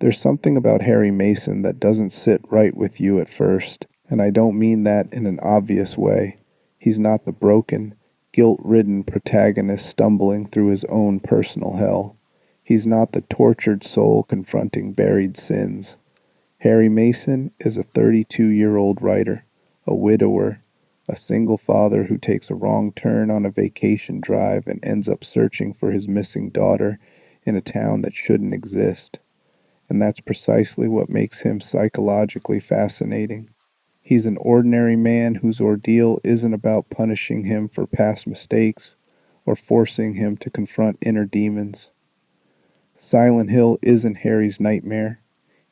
There's something about Harry Mason that doesn't sit right with you at first, and I don't mean that in an obvious way. He's not the broken, guilt-ridden protagonist stumbling through his own personal hell. He's not the tortured soul confronting buried sins. Harry Mason is a 32-year-old writer, a widower, a single father who takes a wrong turn on a vacation drive and ends up searching for his missing daughter in a town that shouldn't exist. And that's precisely what makes him psychologically fascinating. He's an ordinary man whose ordeal isn't about punishing him for past mistakes or forcing him to confront inner demons. Silent Hill isn't Harry's nightmare.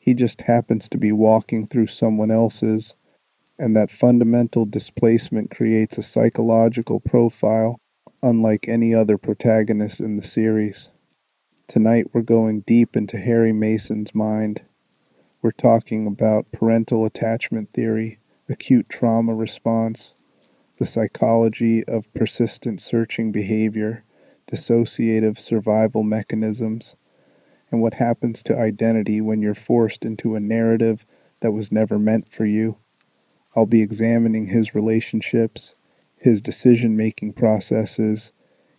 He just happens to be walking through someone else's, and that fundamental displacement creates a psychological profile unlike any other protagonist in the series. Tonight we're going deep into Harry Mason's mind. We're talking about parental attachment theory, acute trauma response, the psychology of persistent searching behavior, dissociative survival mechanisms, and what happens to identity when you're forced into a narrative that was never meant for you. I'll be examining his relationships, his decision-making processes,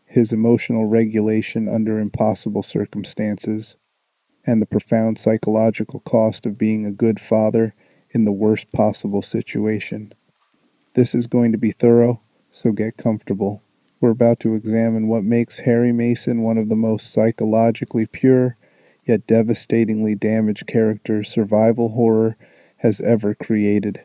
his emotional regulation under impossible circumstances, and the profound psychological cost of being a good father in the worst possible situation. This is going to be thorough, so get comfortable. We're about to examine what makes Harry Mason one of the most psychologically pure, yet devastatingly damaged characters survival horror has ever created.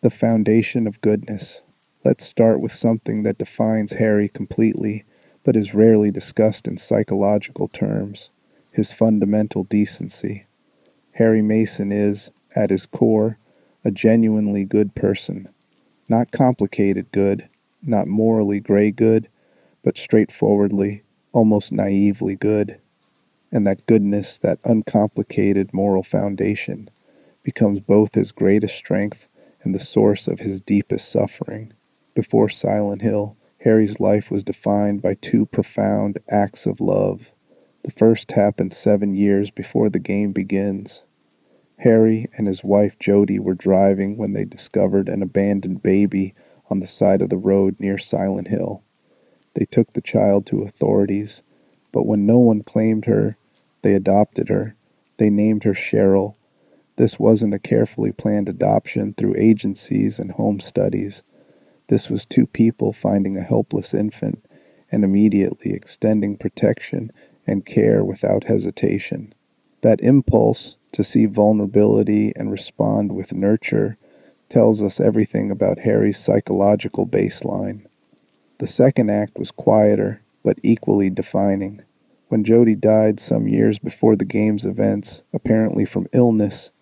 The foundation of goodness. Let's start with something that defines Harry completely, but is rarely discussed in psychological terms: his fundamental decency. Harry Mason is, at his core, a genuinely good person. Not complicated good, not morally gray good, but straightforwardly, almost naively good. And that goodness, that uncomplicated moral foundation, becomes both his greatest strength and the source of his deepest suffering. Before Silent Hill, Harry's life was defined by two profound acts of love. The first happened 7 years before the game begins. Harry and his wife Jody were driving when they discovered an abandoned baby on the side of the road near Silent Hill. They took the child to authorities, but when no one claimed her, they adopted her. They named her Cheryl. This wasn't a carefully planned adoption through agencies and home studies. This was two people finding a helpless infant and immediately extending protection and care without hesitation. That impulse to see vulnerability and respond with nurture tells us everything about Harry's psychological baseline. The second act was quieter, but equally defining. When Jody died some years before the game's events, apparently from illness,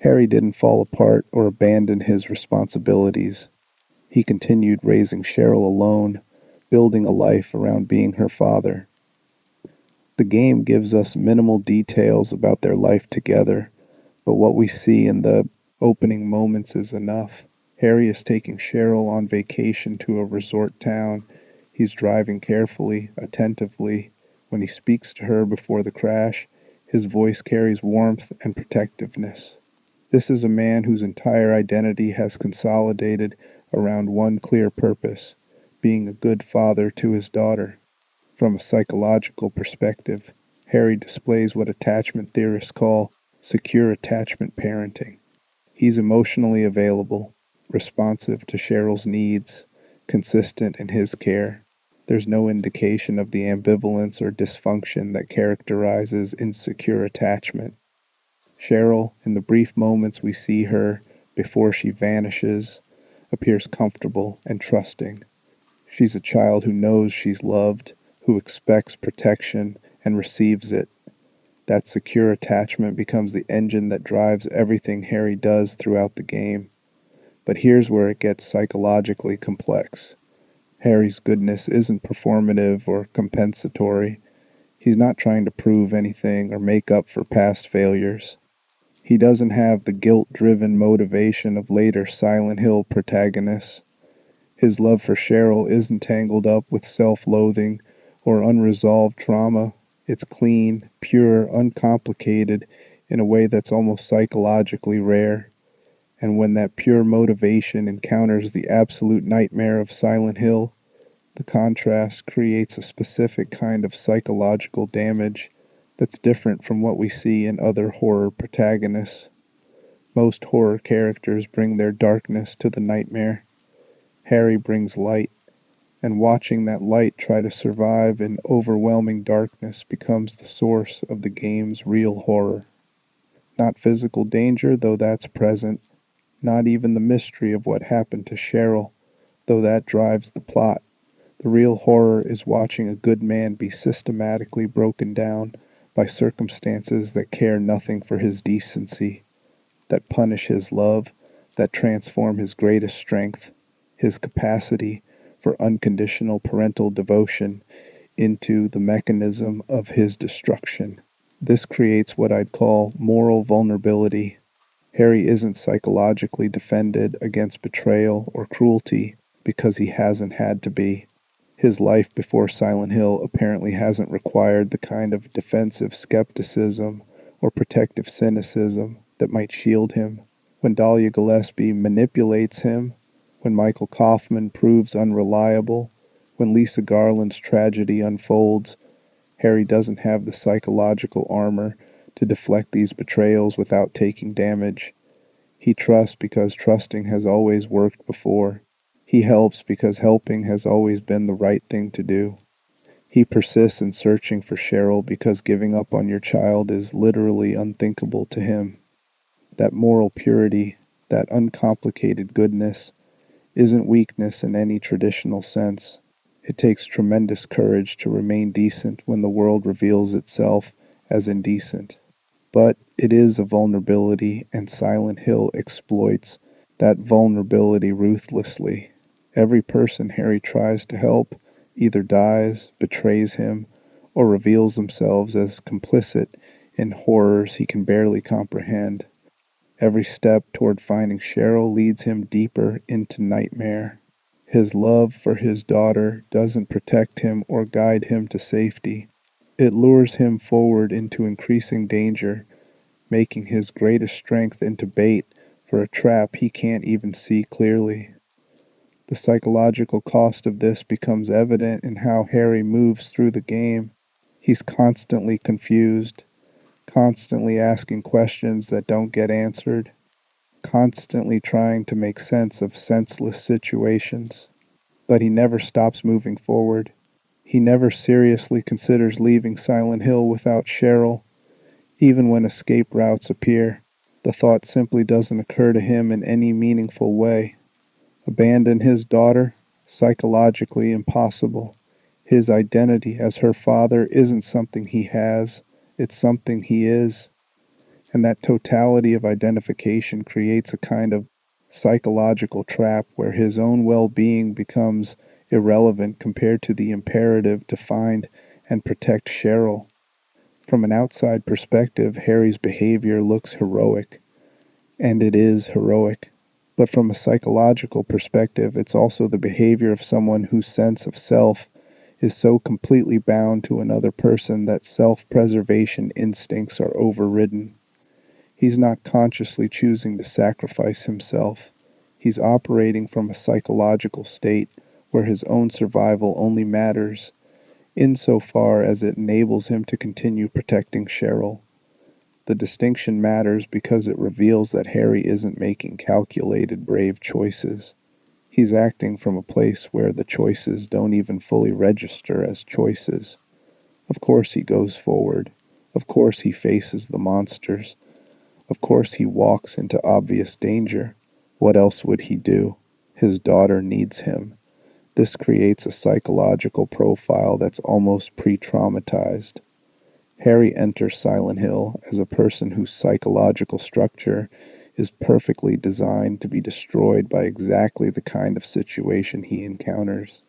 Harry didn't fall apart or abandon his responsibilities. He continued raising Cheryl alone, building a life around being her father. The game gives us minimal details about their life together, but what we see in the opening moments is enough. Harry is taking Cheryl on vacation to a resort town. He's driving carefully, attentively. When he speaks to her before the crash, his voice carries warmth and protectiveness. This is a man whose entire identity has consolidated around one clear purpose: being a good father to his daughter. From a psychological perspective, Harry displays what attachment theorists call secure attachment parenting. He's emotionally available, responsive to Cheryl's needs, consistent in his care. There's no indication of the ambivalence or dysfunction that characterizes insecure attachment. Cheryl, in the brief moments we see her before she vanishes, appears comfortable and trusting. She's a child who knows she's loved, who expects protection and receives it. That secure attachment becomes the engine that drives everything Harry does throughout the game. But here's where it gets psychologically complex. Harry's goodness isn't performative or compensatory. He's not trying to prove anything or make up for past failures. He doesn't have the guilt-driven motivation of later Silent Hill protagonists. His love for Cheryl isn't tangled up with self-loathing or unresolved trauma. It's clean, pure, uncomplicated, in a way that's almost psychologically rare. And when that pure motivation encounters the absolute nightmare of Silent Hill, the contrast creates a specific kind of psychological damage that's different from what we see in other horror protagonists. Most horror characters bring their darkness to the nightmare. Harry brings light, and watching that light try to survive in overwhelming darkness becomes the source of the game's real horror. Not physical danger, though that's present, not even the mystery of what happened to Cheryl, though that drives the plot. The real horror is watching a good man be systematically broken down by circumstances that care nothing for his decency, that punish his love, that transform his greatest strength, his capacity for unconditional parental devotion, into the mechanism of his destruction. This creates what I'd call moral vulnerability. Harry isn't psychologically defended against betrayal or cruelty because he hasn't had to be. His life before Silent Hill apparently hasn't required the kind of defensive skepticism or protective cynicism that might shield him. When Dahlia Gillespie manipulates him, when Michael Kaufman proves unreliable, when Lisa Garland's tragedy unfolds, Harry doesn't have the psychological armor to deflect these betrayals without taking damage. He trusts because trusting has always worked before. He helps because helping has always been the right thing to do. He persists in searching for Cheryl because giving up on your child is literally unthinkable to him. That moral purity, that uncomplicated goodness, isn't weakness in any traditional sense. It takes tremendous courage to remain decent when the world reveals itself as indecent. But it is a vulnerability, and Silent Hill exploits that vulnerability ruthlessly. Every person Harry tries to help either dies, betrays him, or reveals themselves as complicit in horrors he can barely comprehend. Every step toward finding Cheryl leads him deeper into nightmare. His love for his daughter doesn't protect him or guide him to safety. It lures him forward into increasing danger, making his greatest strength into bait for a trap he can't even see clearly. The psychological cost of this becomes evident in how Harry moves through the game. He's constantly confused, constantly asking questions that don't get answered, constantly trying to make sense of senseless situations. But he never stops moving forward. He never seriously considers leaving Silent Hill without Cheryl, even when escape routes appear. The thought simply doesn't occur to him in any meaningful way. Abandon his daughter? Psychologically impossible. His identity as her father isn't something he has, it's something he is. And that totality of identification creates a kind of psychological trap where his own well-being becomes irrelevant compared to the imperative to find and protect Cheryl. From an outside perspective, Harry's behavior looks heroic, and it is heroic. But from a psychological perspective, it's also the behavior of someone whose sense of self is so completely bound to another person that self-preservation instincts are overridden. He's not consciously choosing to sacrifice himself. He's operating from a psychological state where his own survival only matters insofar as it enables him to continue protecting Cheryl. The distinction matters because it reveals that Harry isn't making calculated, brave choices. He's acting from a place where the choices don't even fully register as choices. Of course he goes forward. Of course he faces the monsters. Of course he walks into obvious danger. What else would he do? His daughter needs him. This creates a psychological profile that's almost pre-traumatized. Harry enters Silent Hill as a person whose psychological structure is perfectly designed to be destroyed by exactly the kind of situation he encounters.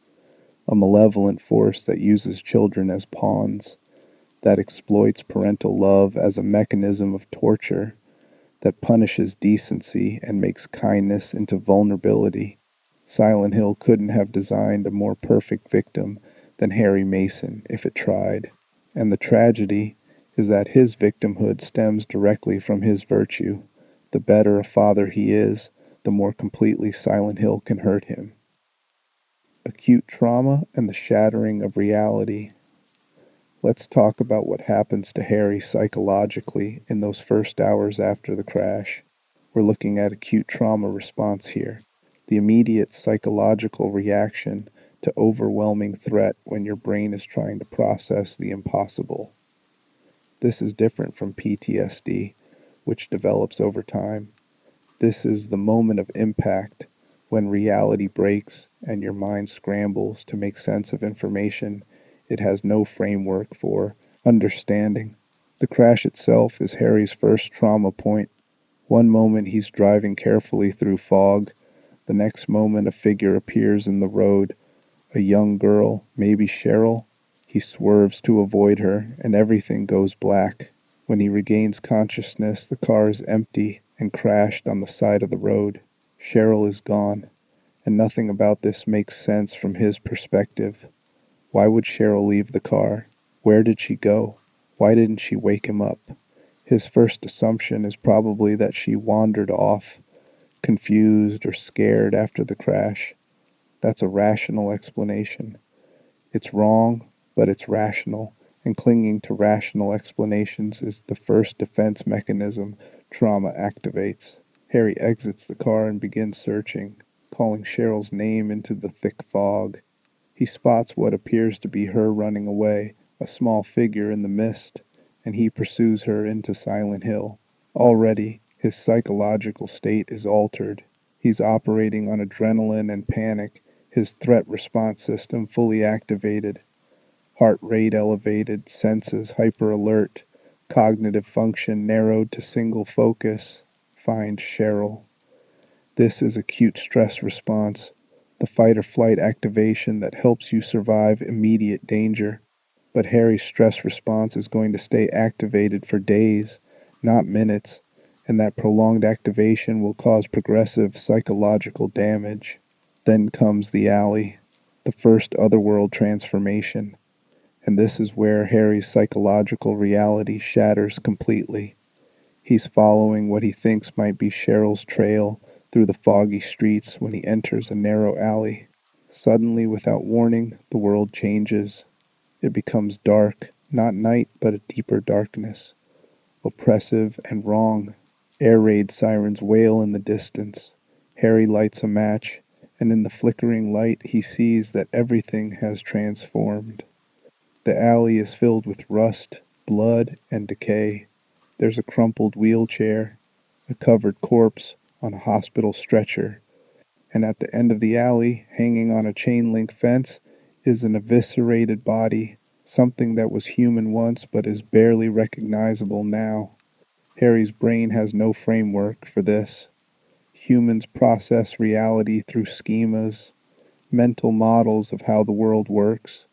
A malevolent force that uses children as pawns, that exploits parental love as a mechanism of torture, that punishes decency and makes kindness into vulnerability. Silent Hill couldn't have designed a more perfect victim than Harry Mason if it tried. And the tragedy is that his victimhood stems directly from his virtue. The better a father he is, the more completely Silent Hill can hurt him. Acute trauma and the shattering of reality. Let's talk about what happens to Harry psychologically in those first hours after the crash. We're looking at acute trauma response here, the immediate psychological reaction to overwhelming threat when your brain is trying to process the impossible. This is different from PTSD, which develops over time. This is the moment of impact when reality breaks and your mind scrambles to make sense of information it has no framework for understanding. The crash itself is Harry's first trauma point. One moment he's driving carefully through fog, the next moment a figure appears in the road, a young girl, maybe Cheryl. He swerves to avoid her, and everything goes black. When he regains consciousness, the car is empty and crashed on the side of the road. Cheryl is gone, and nothing about this makes sense from his perspective. Why would Cheryl leave the car? Where did she go? Why didn't she wake him up? His first assumption is probably that she wandered off, confused or scared after the crash. That's a rational explanation. It's wrong, but it's rational, and clinging to rational explanations is the first defense mechanism trauma activates. Harry exits the car and begins searching, calling Cheryl's name into the thick fog. He spots what appears to be her running away, a small figure in the mist, and he pursues her into Silent Hill. Already, his psychological state is altered. He's operating on adrenaline and panic, his threat response system fully activated, heart rate elevated, senses hyper alert, cognitive function narrowed to single focus. Find Cheryl. This is acute stress response, the fight or flight activation that helps you survive immediate danger. But Harry's stress response is going to stay activated for days, not minutes, and that prolonged activation will cause progressive psychological damage. Then comes the alley, the first otherworld transformation, and this is where Harry's psychological reality shatters completely. He's following what he thinks might be Cheryl's trail through the foggy streets when he enters a narrow alley. Suddenly, without warning, the world changes. It becomes dark, not night, but a deeper darkness, oppressive and wrong. Air raid sirens wail in the distance. Harry lights a match, and in the flickering light he sees that everything has transformed. The alley is filled with rust, blood, and decay. There's a crumpled wheelchair, a covered corpse on a hospital stretcher, and at the end of the alley, hanging on a chain link fence, is an eviscerated body, something that was human once but is barely recognizable now. Harry's brain has no framework for this. Humans process reality through schemas, mental models of how the world works.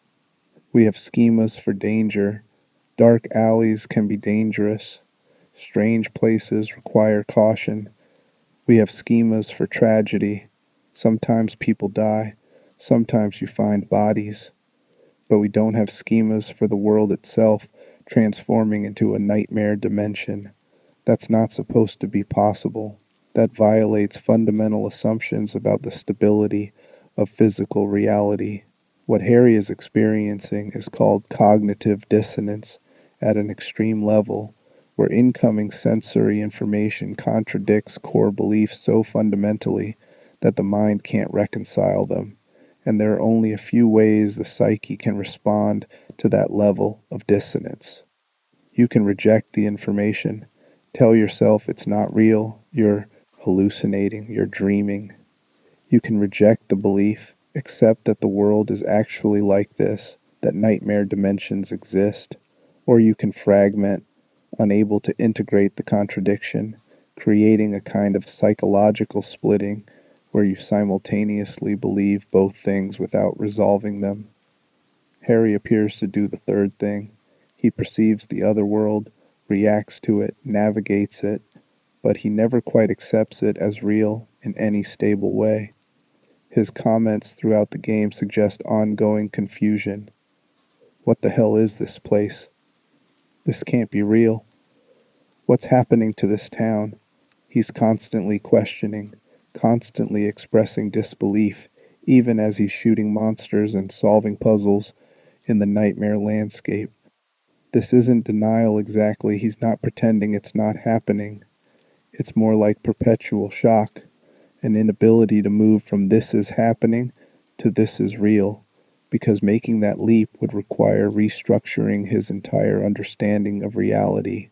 We have schemas for danger. Dark alleys can be dangerous. Strange places require caution. We have schemas for tragedy. Sometimes people die. Sometimes you find bodies. But we don't have schemas for the world itself transforming into a nightmare dimension. That's not supposed to be possible. That violates fundamental assumptions about the stability of physical reality. What Harry is experiencing is called cognitive dissonance at an extreme level, where incoming sensory information contradicts core beliefs so fundamentally that the mind can't reconcile them, and there are only a few ways the psyche can respond to that level of dissonance. You can reject the information, tell yourself it's not real, you're hallucinating, you're dreaming. You can reject the belief, accept that the world is actually like this, that nightmare dimensions exist, or you can fragment, unable to integrate the contradiction, creating a kind of psychological splitting where you simultaneously believe both things without resolving them. Harry appears to do the third thing. He perceives the other world, reacts to it, navigates it, but he never quite accepts it as real in any stable way. His comments throughout the game suggest ongoing confusion. What the hell is this place? This can't be real. What's happening to this town? He's constantly questioning, constantly expressing disbelief, even as he's shooting monsters and solving puzzles in the nightmare landscape. This isn't denial exactly. He's not pretending it's not happening. It's more like perpetual shock, an inability to move from this is happening to this is real, because making that leap would require restructuring his entire understanding of reality.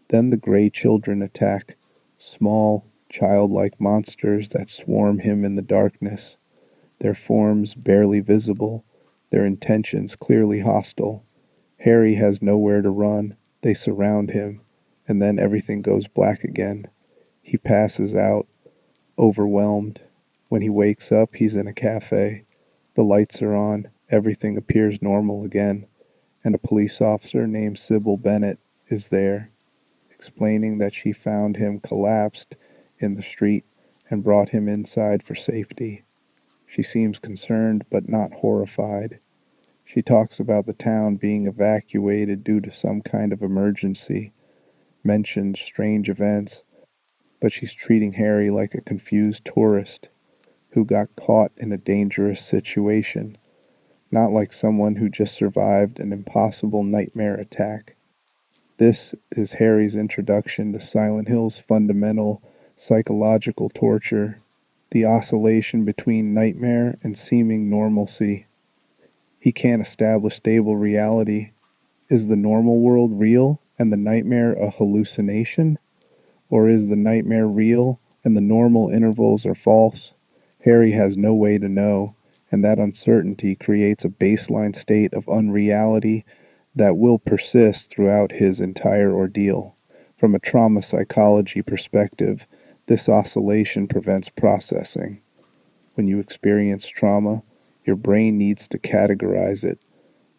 Then the gray children attack, small, childlike monsters that swarm him in the darkness, their forms barely visible, their intentions clearly hostile. Harry has nowhere to run. They surround him, and then everything goes black again. He passes out, overwhelmed. When he wakes up, he's in a cafe. The lights are on, everything appears normal again, and a police officer named Sybil Bennett is there, explaining that she found him collapsed in the street and brought him inside for safety. She seems concerned but not horrified. She talks about the town being evacuated due to some kind of emergency, mentions strange events, but she's treating Harry like a confused tourist who got caught in a dangerous situation, not like someone who just survived an impossible nightmare attack. This is Harry's introduction to Silent Hill's fundamental psychological torture, the oscillation between nightmare and seeming normalcy. He can't establish stable reality. Is the normal world real and the nightmare a hallucination? Or is the nightmare real and the normal intervals are false? Harry has no way to know, and that uncertainty creates a baseline state of unreality that will persist throughout his entire ordeal. From a trauma psychology perspective, this oscillation prevents processing. When you experience trauma, your brain needs to categorize it,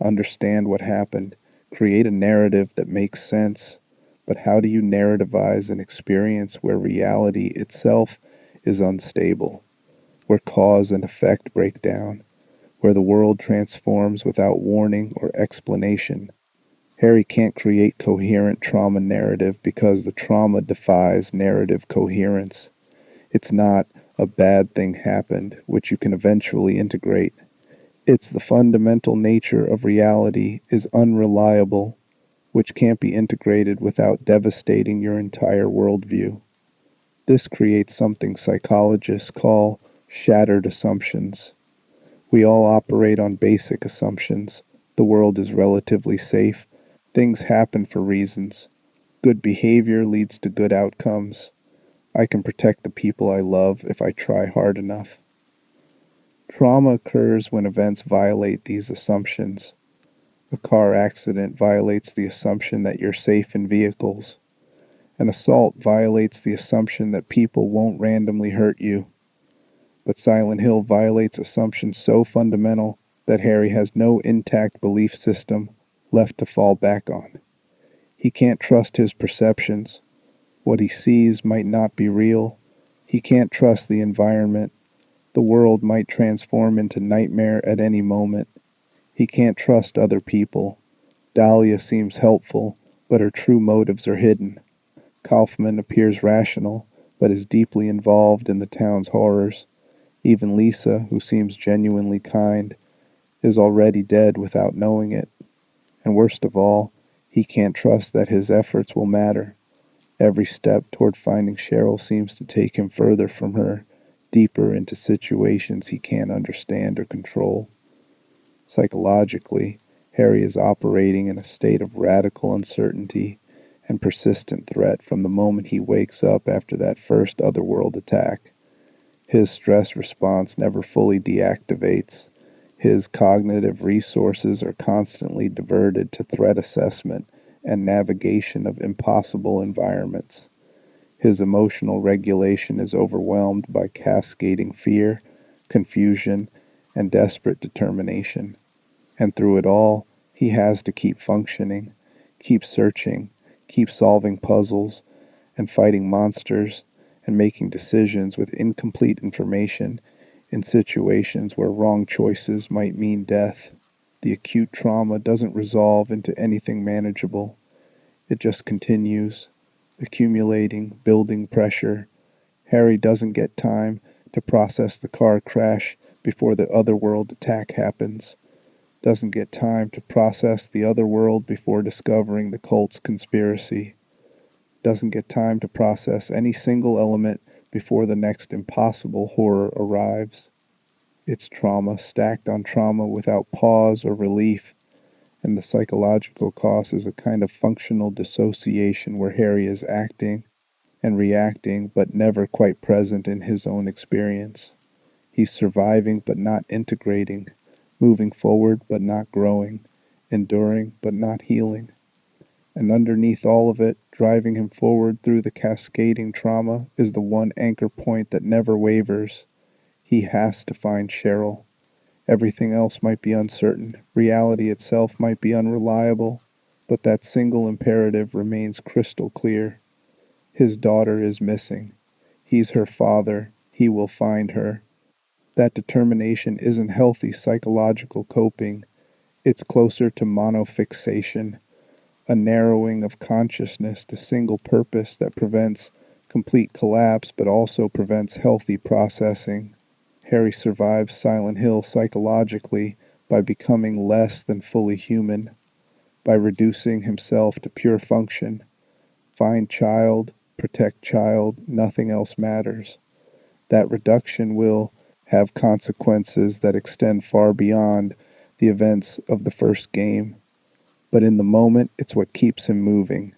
understand what happened, create a narrative that makes sense. But how do you narrativize an experience where reality itself is unstable, where cause and effect break down, where the world transforms without warning or explanation? Harry can't create coherent trauma narrative because the trauma defies narrative coherence. It's not a bad thing happened, which you can eventually integrate. It's the fundamental nature of reality is unreliable, which can't be integrated without devastating your entire worldview. This creates something psychologists call shattered assumptions. We all operate on basic assumptions. The world is relatively safe. Things happen for reasons. Good behavior leads to good outcomes. I can protect the people I love if I try hard enough. Trauma occurs when events violate these assumptions. A car accident violates the assumption that you're safe in vehicles. An assault violates the assumption that people won't randomly hurt you. But Silent Hill violates assumptions so fundamental that Harry has no intact belief system left to fall back on. He can't trust his perceptions. What he sees might not be real. He can't trust the environment. The world might transform into nightmare at any moment. He can't trust other people. Dahlia seems helpful, but her true motives are hidden. Kaufman appears rational, but is deeply involved in the town's horrors. Even Lisa, who seems genuinely kind, is already dead without knowing it. And worst of all, he can't trust that his efforts will matter. Every step toward finding Cheryl seems to take him further from her, deeper into situations he can't understand or control. Psychologically, Harry is operating in a state of radical uncertainty and persistent threat from the moment he wakes up after that first otherworld attack. His stress response never fully deactivates. His cognitive resources are constantly diverted to threat assessment and navigation of impossible environments. His emotional regulation is overwhelmed by cascading fear, confusion, and desperate determination. And through it all, he has to keep functioning, keep searching, keep solving puzzles, and fighting monsters, and making decisions with incomplete information in situations where wrong choices might mean death. The acute trauma doesn't resolve into anything manageable. It just continues, accumulating, building pressure. Harry doesn't get time to process the car crash before the otherworld attack happens. Doesn't get time to process the other world before discovering the cult's conspiracy. Doesn't get time to process any single element before the next impossible horror arrives. It's trauma stacked on trauma without pause or relief, and the psychological cost is a kind of functional dissociation where Harry is acting and reacting but never quite present in his own experience. He's surviving but not integrating, moving forward but not growing, enduring but not healing. And underneath all of it, driving him forward through the cascading trauma, is the one anchor point that never wavers. He has to find Cheryl. Everything else might be uncertain, reality itself might be unreliable, but that single imperative remains crystal clear. His daughter is missing. He's her father. He will find her. That determination isn't healthy psychological coping. It's closer to monofixation, a narrowing of consciousness to single purpose that prevents complete collapse but also prevents healthy processing. Harry survives Silent Hill psychologically by becoming less than fully human, by reducing himself to pure function. Find child, protect child, nothing else matters. That reduction will have consequences that extend far beyond the events of the first game. But in the moment, it's what keeps him moving.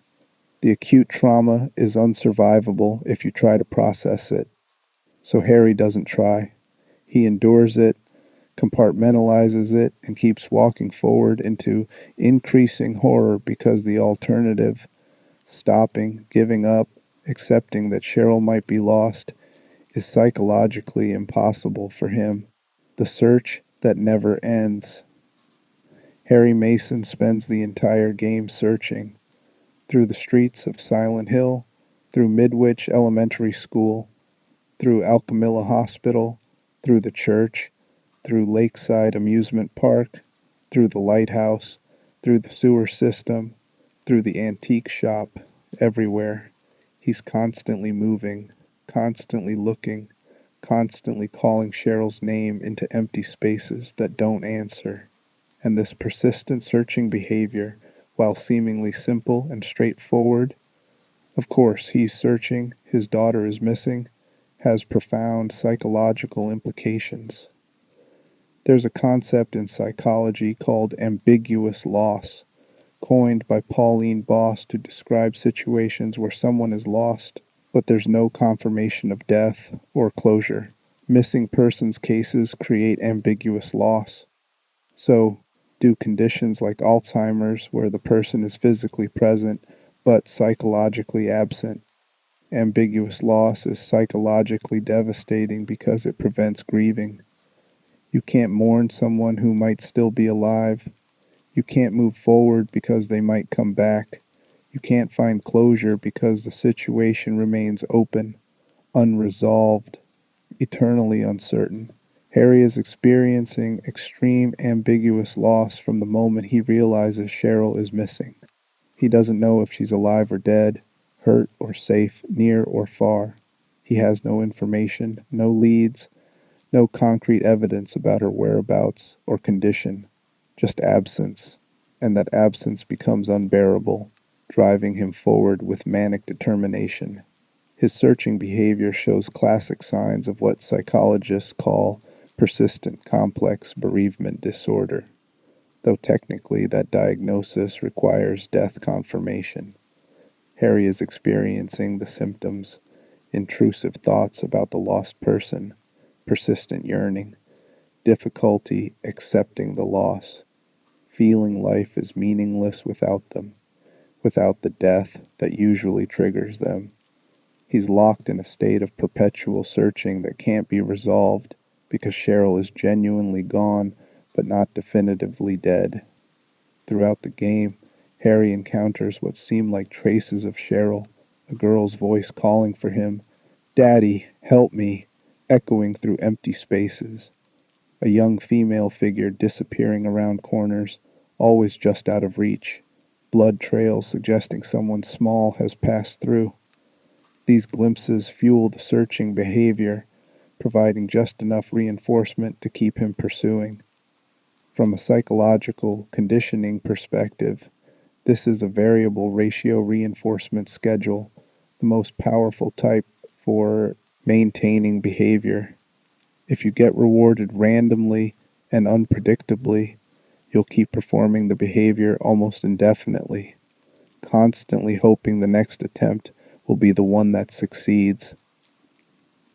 The acute trauma is unsurvivable if you try to process it. So Harry doesn't try. He endures it, compartmentalizes it, and keeps walking forward into increasing horror because the alternative, stopping, giving up, accepting that Cheryl might be lost, is psychologically impossible for him. The search that never ends. Harry Mason spends the entire game searching through the streets of Silent Hill, through Midwich Elementary School, through Alchemilla Hospital, through the church, through Lakeside Amusement Park, through the lighthouse, through the sewer system, through the antique shop, everywhere. He's constantly moving, constantly looking, constantly calling Cheryl's name into empty spaces that don't answer. And this persistent searching behavior, while seemingly simple and straightforward, of course, he's searching, his daughter is missing, has profound psychological implications. There's a concept in psychology called ambiguous loss, coined by Pauline Boss to describe situations where someone is lost, but there's no confirmation of death or closure. Missing persons cases create ambiguous loss. So, do conditions like Alzheimer's, where the person is physically present but psychologically absent. Ambiguous loss is psychologically devastating because it prevents grieving. You can't mourn someone who might still be alive. You can't move forward because they might come back. You can't find closure because the situation remains open, unresolved, eternally uncertain. Harry is experiencing extreme ambiguous loss from the moment he realizes Cheryl is missing. He doesn't know if she's alive or dead, hurt or safe, near or far. He has no information, no leads, no concrete evidence about her whereabouts or condition, just absence. And that absence becomes unbearable, driving him forward with manic determination. His searching behavior shows classic signs of what psychologists call persistent complex bereavement disorder, though technically that diagnosis requires death confirmation. Harry is experiencing the symptoms: intrusive thoughts about the lost person, persistent yearning, difficulty accepting the loss, feeling life is meaningless without them, without the death that usually triggers them. He's locked in a state of perpetual searching that can't be resolved because Cheryl is genuinely gone but not definitively dead. Throughout the game, Harry encounters what seem like traces of Cheryl, a girl's voice calling for him, "Daddy, help me," echoing through empty spaces. A young female figure disappearing around corners, always just out of reach. blood trails suggesting someone small has passed through. These glimpses fuel the searching behavior, providing just enough reinforcement to keep him pursuing. From a psychological conditioning perspective, this is a variable ratio reinforcement schedule, the most powerful type for maintaining behavior. If you get rewarded randomly and unpredictably, you'll keep performing the behavior almost indefinitely, constantly hoping the next attempt will be the one that succeeds.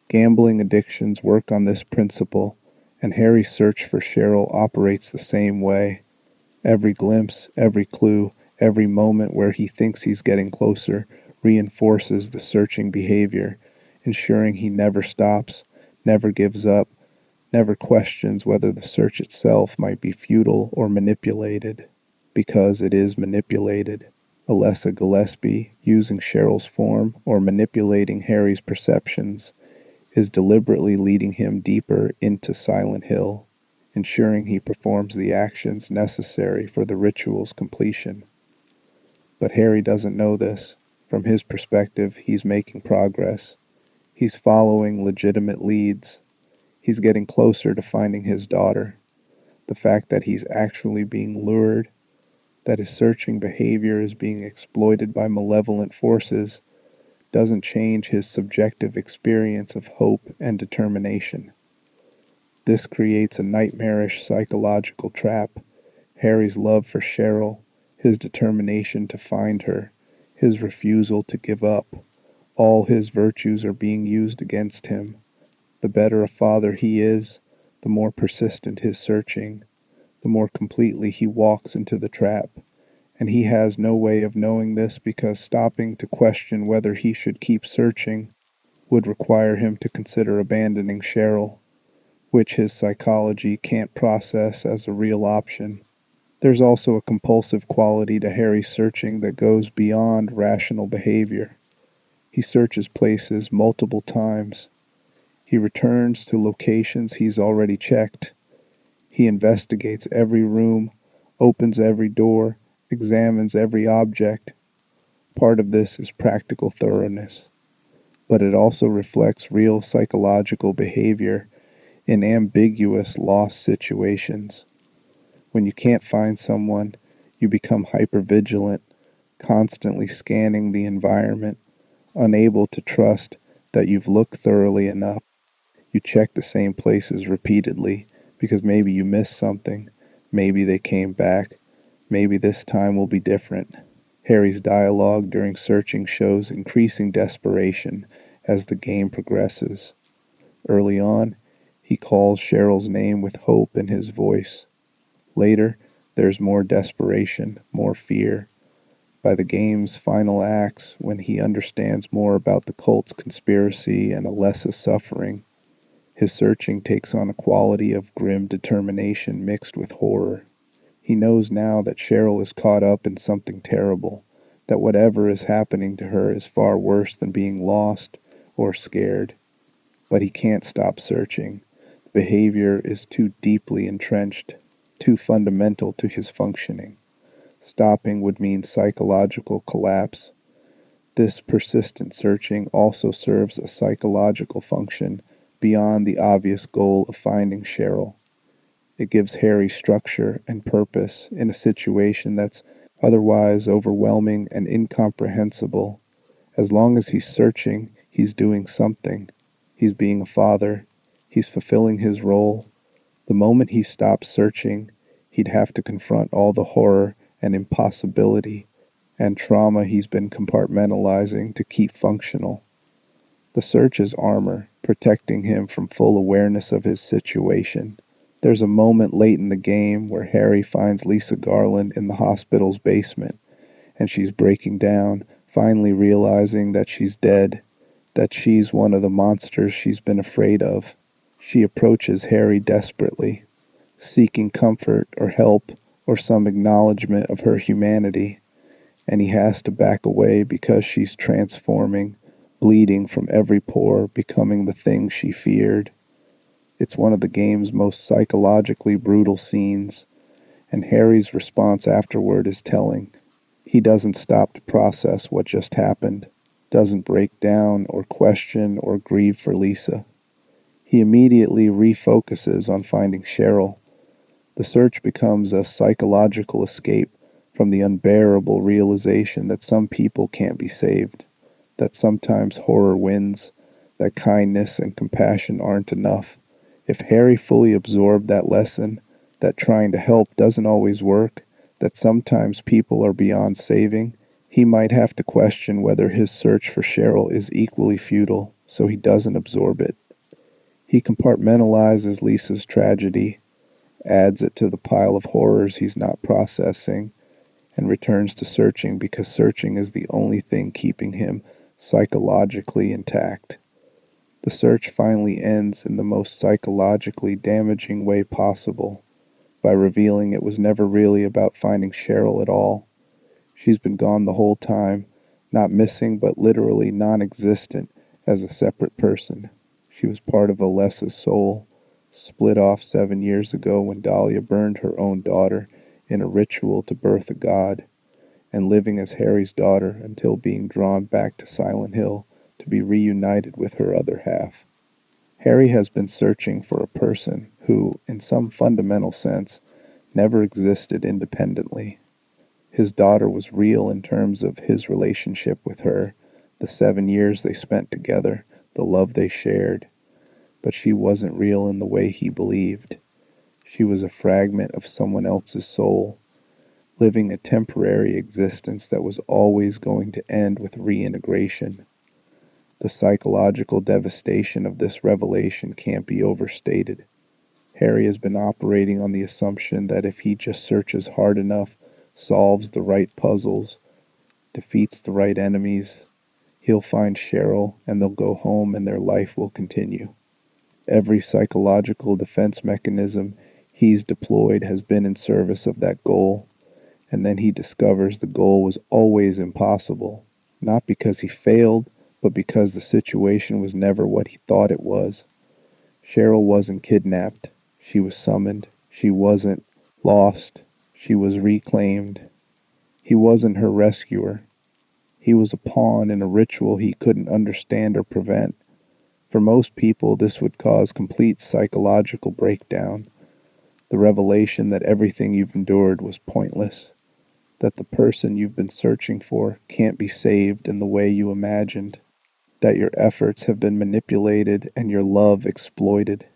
Gambling addictions work on this principle, and Harry's search for Cheryl operates the same way. Every glimpse, every clue, every moment where he thinks he's getting closer reinforces the searching behavior, ensuring he never stops, never gives up, never questions whether the search itself might be futile or manipulated. Because it is manipulated. Alessa Gillespie, using Cheryl's form or manipulating Harry's perceptions, is deliberately leading him deeper into Silent Hill, ensuring he performs the actions necessary for the ritual's completion. But Harry doesn't know this. From his perspective, he's making progress. He's following legitimate leads. He's getting closer to finding his daughter. The fact that he's actually being lured, that his searching behavior is being exploited by malevolent forces, doesn't change his subjective experience of hope and determination. This creates a nightmarish psychological trap. Harry's love for Cheryl, his determination to find her, his refusal to give up, all his virtues are being used against him. The better a father he is, the more persistent his searching, the more completely he walks into the trap. And he has no way of knowing this because stopping to question whether he should keep searching would require him to consider abandoning Cheryl, which his psychology can't process as a real option. There's also a compulsive quality to Harry's searching that goes beyond rational behavior. He searches places multiple times. He returns to locations he's already checked. He investigates every room, opens every door, examines every object. Part of this is practical thoroughness, but it also reflects real psychological behavior in ambiguous lost situations. When you can't find someone, you become hypervigilant, constantly scanning the environment, unable to trust that you've looked thoroughly enough. You check the same places repeatedly because maybe you missed something, maybe they came back, maybe this time will be different. Harry's dialogue during searching shows increasing desperation as the game progresses. Early on, he calls Cheryl's name with hope in his voice. Later, there's more desperation, more fear. By the game's final acts, when he understands more about the cult's conspiracy and Alessa's suffering, his searching takes on a quality of grim determination mixed with horror. He knows now that Cheryl is caught up in something terrible, that whatever is happening to her is far worse than being lost or scared. But he can't stop searching. The behavior is too deeply entrenched, too fundamental to his functioning. Stopping would mean psychological collapse. This persistent searching also serves a psychological function beyond the obvious goal of finding Cheryl. It gives Harry structure and purpose in a situation that's otherwise overwhelming and incomprehensible. As long as he's searching, he's doing something. He's being a father. He's fulfilling his role. The moment he stops searching, he'd have to confront all the horror and impossibility and trauma he's been compartmentalizing to keep functional. The search is armor, protecting him from full awareness of his situation. There's a moment late in the game where Harry finds Lisa Garland in the hospital's basement, and she's breaking down, finally realizing that she's dead, that she's one of the monsters she's been afraid of. She approaches Harry desperately, seeking comfort or help or some acknowledgement of her humanity, and he has to back away because she's transforming, bleeding from every pore, becoming the thing she feared. It's one of the game's most psychologically brutal scenes, and Harry's response afterward is telling. He doesn't stop to process what just happened, doesn't break down or question or grieve for Lisa. He immediately refocuses on finding Cheryl. The search becomes a psychological escape from the unbearable realization that some people can't be saved, that sometimes horror wins, that kindness and compassion aren't enough. If Harry fully absorbed that lesson, that trying to help doesn't always work, that sometimes people are beyond saving, he might have to question whether his search for Cheryl is equally futile, so he doesn't absorb it. He compartmentalizes Lisa's tragedy, adds it to the pile of horrors he's not processing, and returns to searching because searching is the only thing keeping him psychologically intact. The search finally ends in the most psychologically damaging way possible, by revealing it was never really about finding Cheryl at all. She's been gone the whole time, not missing but literally non-existent as a separate person. She was part of Alessa's soul, split off 7 years ago when Dahlia burned her own daughter in a ritual to birth a god, and living as Harry's daughter until being drawn back to Silent Hill to be reunited with her other half. Harry has been searching for a person who, in some fundamental sense, never existed independently. His daughter was real in terms of his relationship with her, the 7 years they spent together, the love they shared, but she wasn't real in the way he believed. She was a fragment of someone else's soul, living a temporary existence that was always going to end with reintegration. The psychological devastation of this revelation can't be overstated. Harry has been operating on the assumption that if he just searches hard enough, solves the right puzzles, defeats the right enemies, he'll find Cheryl and they'll go home and their life will continue. Every psychological defense mechanism he's deployed has been in service of that goal, and then he discovers the goal was always impossible, not because he failed, but because the situation was never what he thought it was. Cheryl wasn't kidnapped. She was summoned. She wasn't lost. She was reclaimed. He wasn't her rescuer. He was a pawn in a ritual he couldn't understand or prevent. For most people, this would cause complete psychological breakdown. The revelation that everything you've endured was pointless. That the person you've been searching for can't be saved in the way you imagined. That your efforts have been manipulated and your love exploited.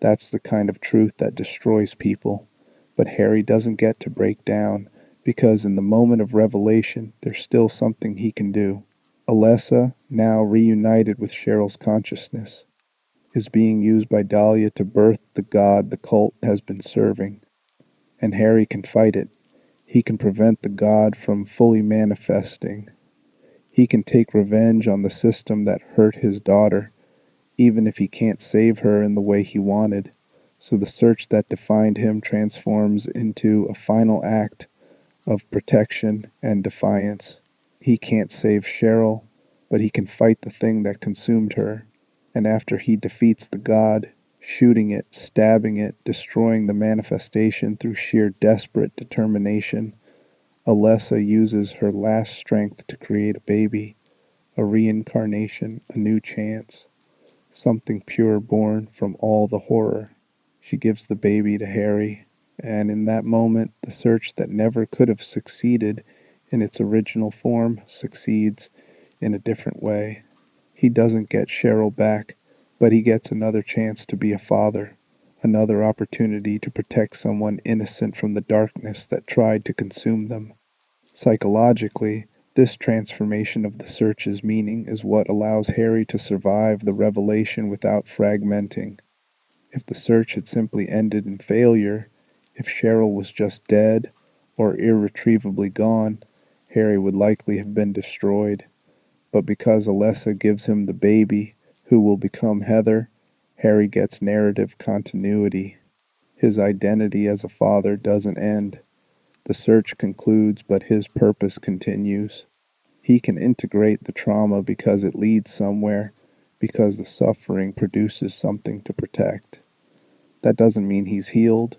That's the kind of truth that destroys people. But Harry doesn't get to break down, because in the moment of revelation, there's still something he can do. Alessa, now reunited with Cheryl's consciousness, is being used by Dahlia to birth the god the cult has been serving. And Harry can fight it. He can prevent the god from fully manifesting. He can take revenge on the system that hurt his daughter, even if he can't save her in the way he wanted. So the search that defined him transforms into a final act of protection and defiance. He can't save Cheryl, but he can fight the thing that consumed her. And after he defeats the god, shooting it, stabbing it, destroying the manifestation through sheer desperate determination, Alessa uses her last strength to create a baby, a reincarnation, a new chance, something pure born from all the horror. She gives the baby to Harry, and in that moment, the search that never could have succeeded in its original form succeeds in a different way. He doesn't get Cheryl back, but he gets another chance to be a father, another opportunity to protect someone innocent from the darkness that tried to consume them. Psychologically, this transformation of the search's meaning is what allows Harry to survive the revelation without fragmenting. If the search had simply ended in failure, if Cheryl was just dead or irretrievably gone, Harry would likely have been destroyed. But because Alessa gives him the baby, who will become Heather, Harry gets narrative continuity. His identity as a father doesn't end. The search concludes, but his purpose continues. He can integrate the trauma because it leads somewhere, because the suffering produces something to protect. That doesn't mean he's healed.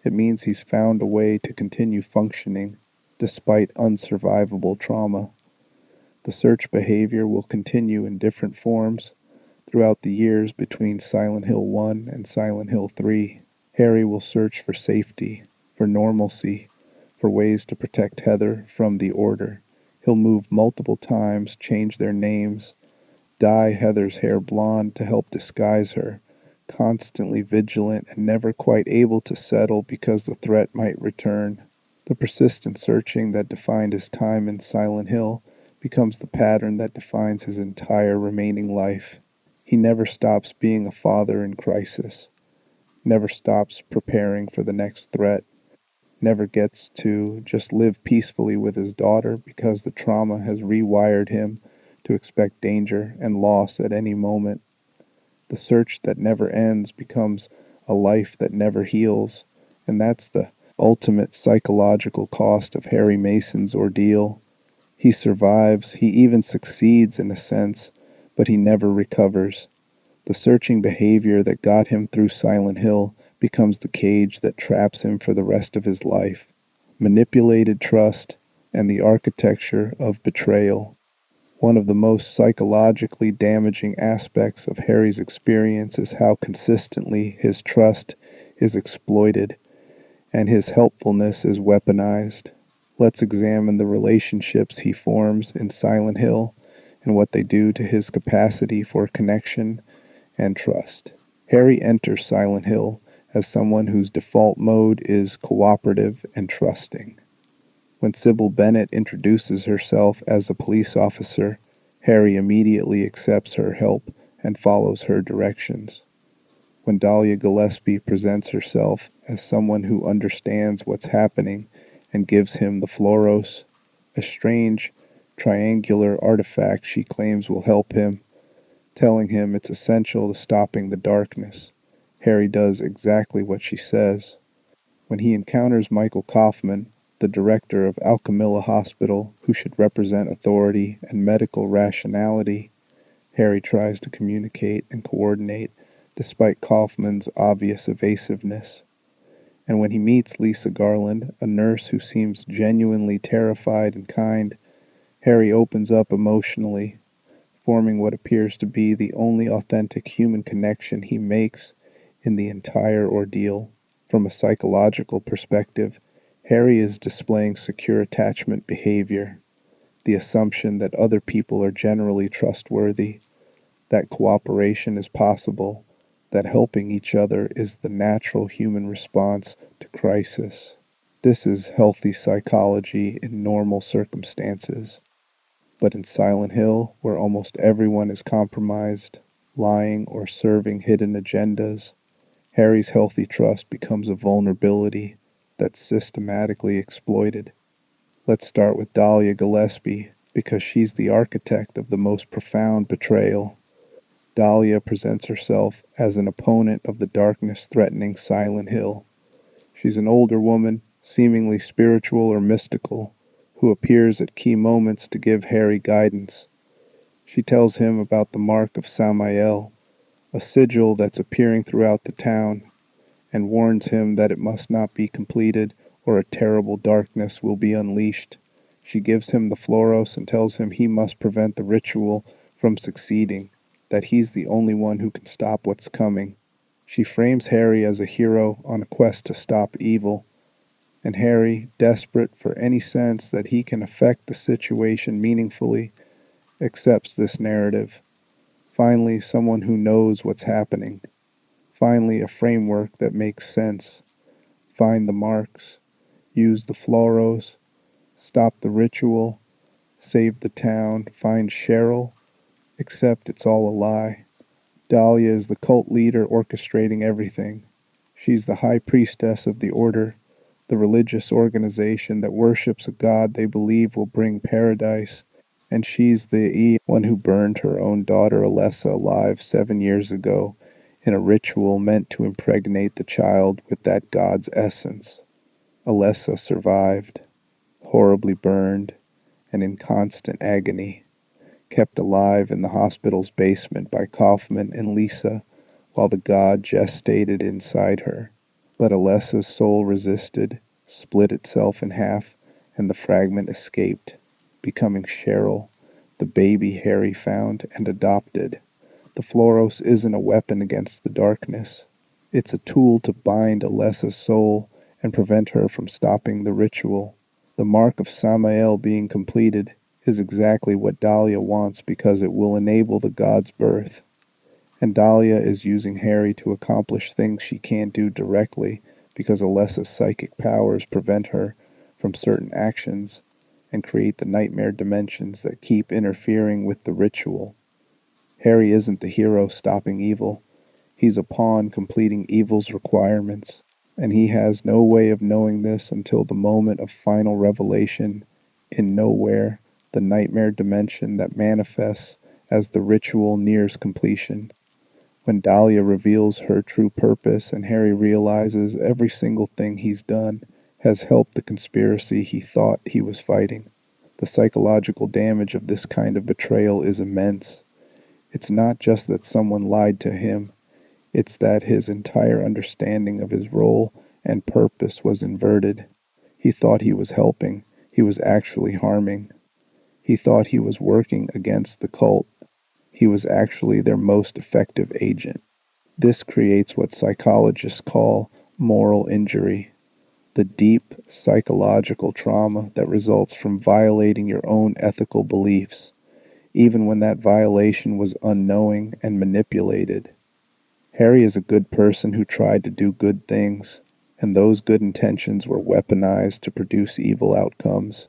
It means he's found a way to continue functioning, despite unsurvivable trauma. The search behavior will continue in different forms throughout the years between Silent Hill 1 and Silent Hill 3. Harry will search for safety, for normalcy, for ways to protect Heather from the Order. He'll move multiple times, change their names, dye Heather's hair blonde to help disguise her, constantly vigilant and never quite able to settle because the threat might return. The persistent searching that defined his time in Silent Hill becomes the pattern that defines his entire remaining life. He never stops being a father in crisis, never stops preparing for the next threat, never gets to just live peacefully with his daughter because the trauma has rewired him to expect danger and loss at any moment. The search that never ends becomes a life that never heals, and that's the ultimate psychological cost of Harry Mason's ordeal. He survives, he even succeeds in a sense, but he never recovers. The searching behavior that got him through Silent Hill becomes the cage that traps him for the rest of his life. Manipulated trust and the architecture of betrayal. One of the most psychologically damaging aspects of Harry's experience is how consistently his trust is exploited and his helpfulness is weaponized. Let's examine the relationships he forms in Silent Hill and what they do to his capacity for connection and trust. Harry enters Silent Hill as someone whose default mode is cooperative and trusting. When Sybil Bennett introduces herself as a police officer, Harry immediately accepts her help and follows her directions. When Dahlia Gillespie presents herself as someone who understands what's happening and gives him the Floros, a strange, triangular artifact she claims will help him, telling him it's essential to stopping the darkness, Harry does exactly what she says. When he encounters Michael Kaufman, the director of Alchemilla Hospital, who should represent authority and medical rationality, Harry tries to communicate and coordinate despite Kaufman's obvious evasiveness. And when he meets Lisa Garland, a nurse who seems genuinely terrified and kind, Harry opens up emotionally, forming what appears to be the only authentic human connection he makes in the entire ordeal. From a psychological perspective, Harry is displaying secure attachment behavior, the assumption that other people are generally trustworthy, that cooperation is possible, that helping each other is the natural human response to crisis. This is healthy psychology in normal circumstances. But in Silent Hill, where almost everyone is compromised, lying, or serving hidden agendas, Harry's healthy trust becomes a vulnerability that's systematically exploited. Let's start with Dahlia Gillespie, because she's the architect of the most profound betrayal. Dahlia presents herself as an opponent of the darkness threatening Silent Hill. She's an older woman, seemingly spiritual or mystical, who appears at key moments to give Harry guidance. She tells him about the Mark of Samael, a sigil that's appearing throughout the town, and warns him that it must not be completed or a terrible darkness will be unleashed. She gives him the Floros and tells him he must prevent the ritual from succeeding, that he's the only one who can stop what's coming. She frames Harry as a hero on a quest to stop evil, and Harry, desperate for any sense that he can affect the situation meaningfully, accepts this narrative. Finally, someone who knows what's happening. Finally, a framework that makes sense. Find the marks, use the Floros, stop the ritual, save the town, find Cheryl, except it's all a lie. Dahlia is the cult leader orchestrating everything. She's the high priestess of the Order, the religious organization that worships a god they believe will bring paradise, and she's the one who burned her own daughter Alessa alive 7 years ago in a ritual meant to impregnate the child with that god's essence. Alessa survived, horribly burned, and in constant agony, kept alive in the hospital's basement by Kaufman and Lisa while the god gestated inside her. But Alessa's soul resisted, split itself in half, and the fragment escaped, becoming Cheryl, the baby Harry found and adopted. The Floros isn't a weapon against the darkness. It's a tool to bind Alessa's soul and prevent her from stopping the ritual. The mark of Samael being completed is exactly what Dahlia wants because it will enable the god's birth. And Dahlia is using Harry to accomplish things she can't do directly because Alessa's psychic powers prevent her from certain actions and create the nightmare dimensions that keep interfering with the ritual. Harry isn't the hero stopping evil. He's a pawn completing evil's requirements, and he has no way of knowing this until the moment of final revelation in Nowhere, the nightmare dimension that manifests as the ritual nears completion. When Dahlia reveals her true purpose and Harry realizes every single thing he's done has helped the conspiracy he thought he was fighting. The psychological damage of this kind of betrayal is immense. It's not just that someone lied to him, it's that his entire understanding of his role and purpose was inverted. He thought he was helping, he was actually harming. He thought he was working against the cult, he was actually their most effective agent. This creates what psychologists call moral injury, the deep psychological trauma that results from violating your own ethical beliefs, even when that violation was unknowing and manipulated. Harry is a good person who tried to do good things, and those good intentions were weaponized to produce evil outcomes.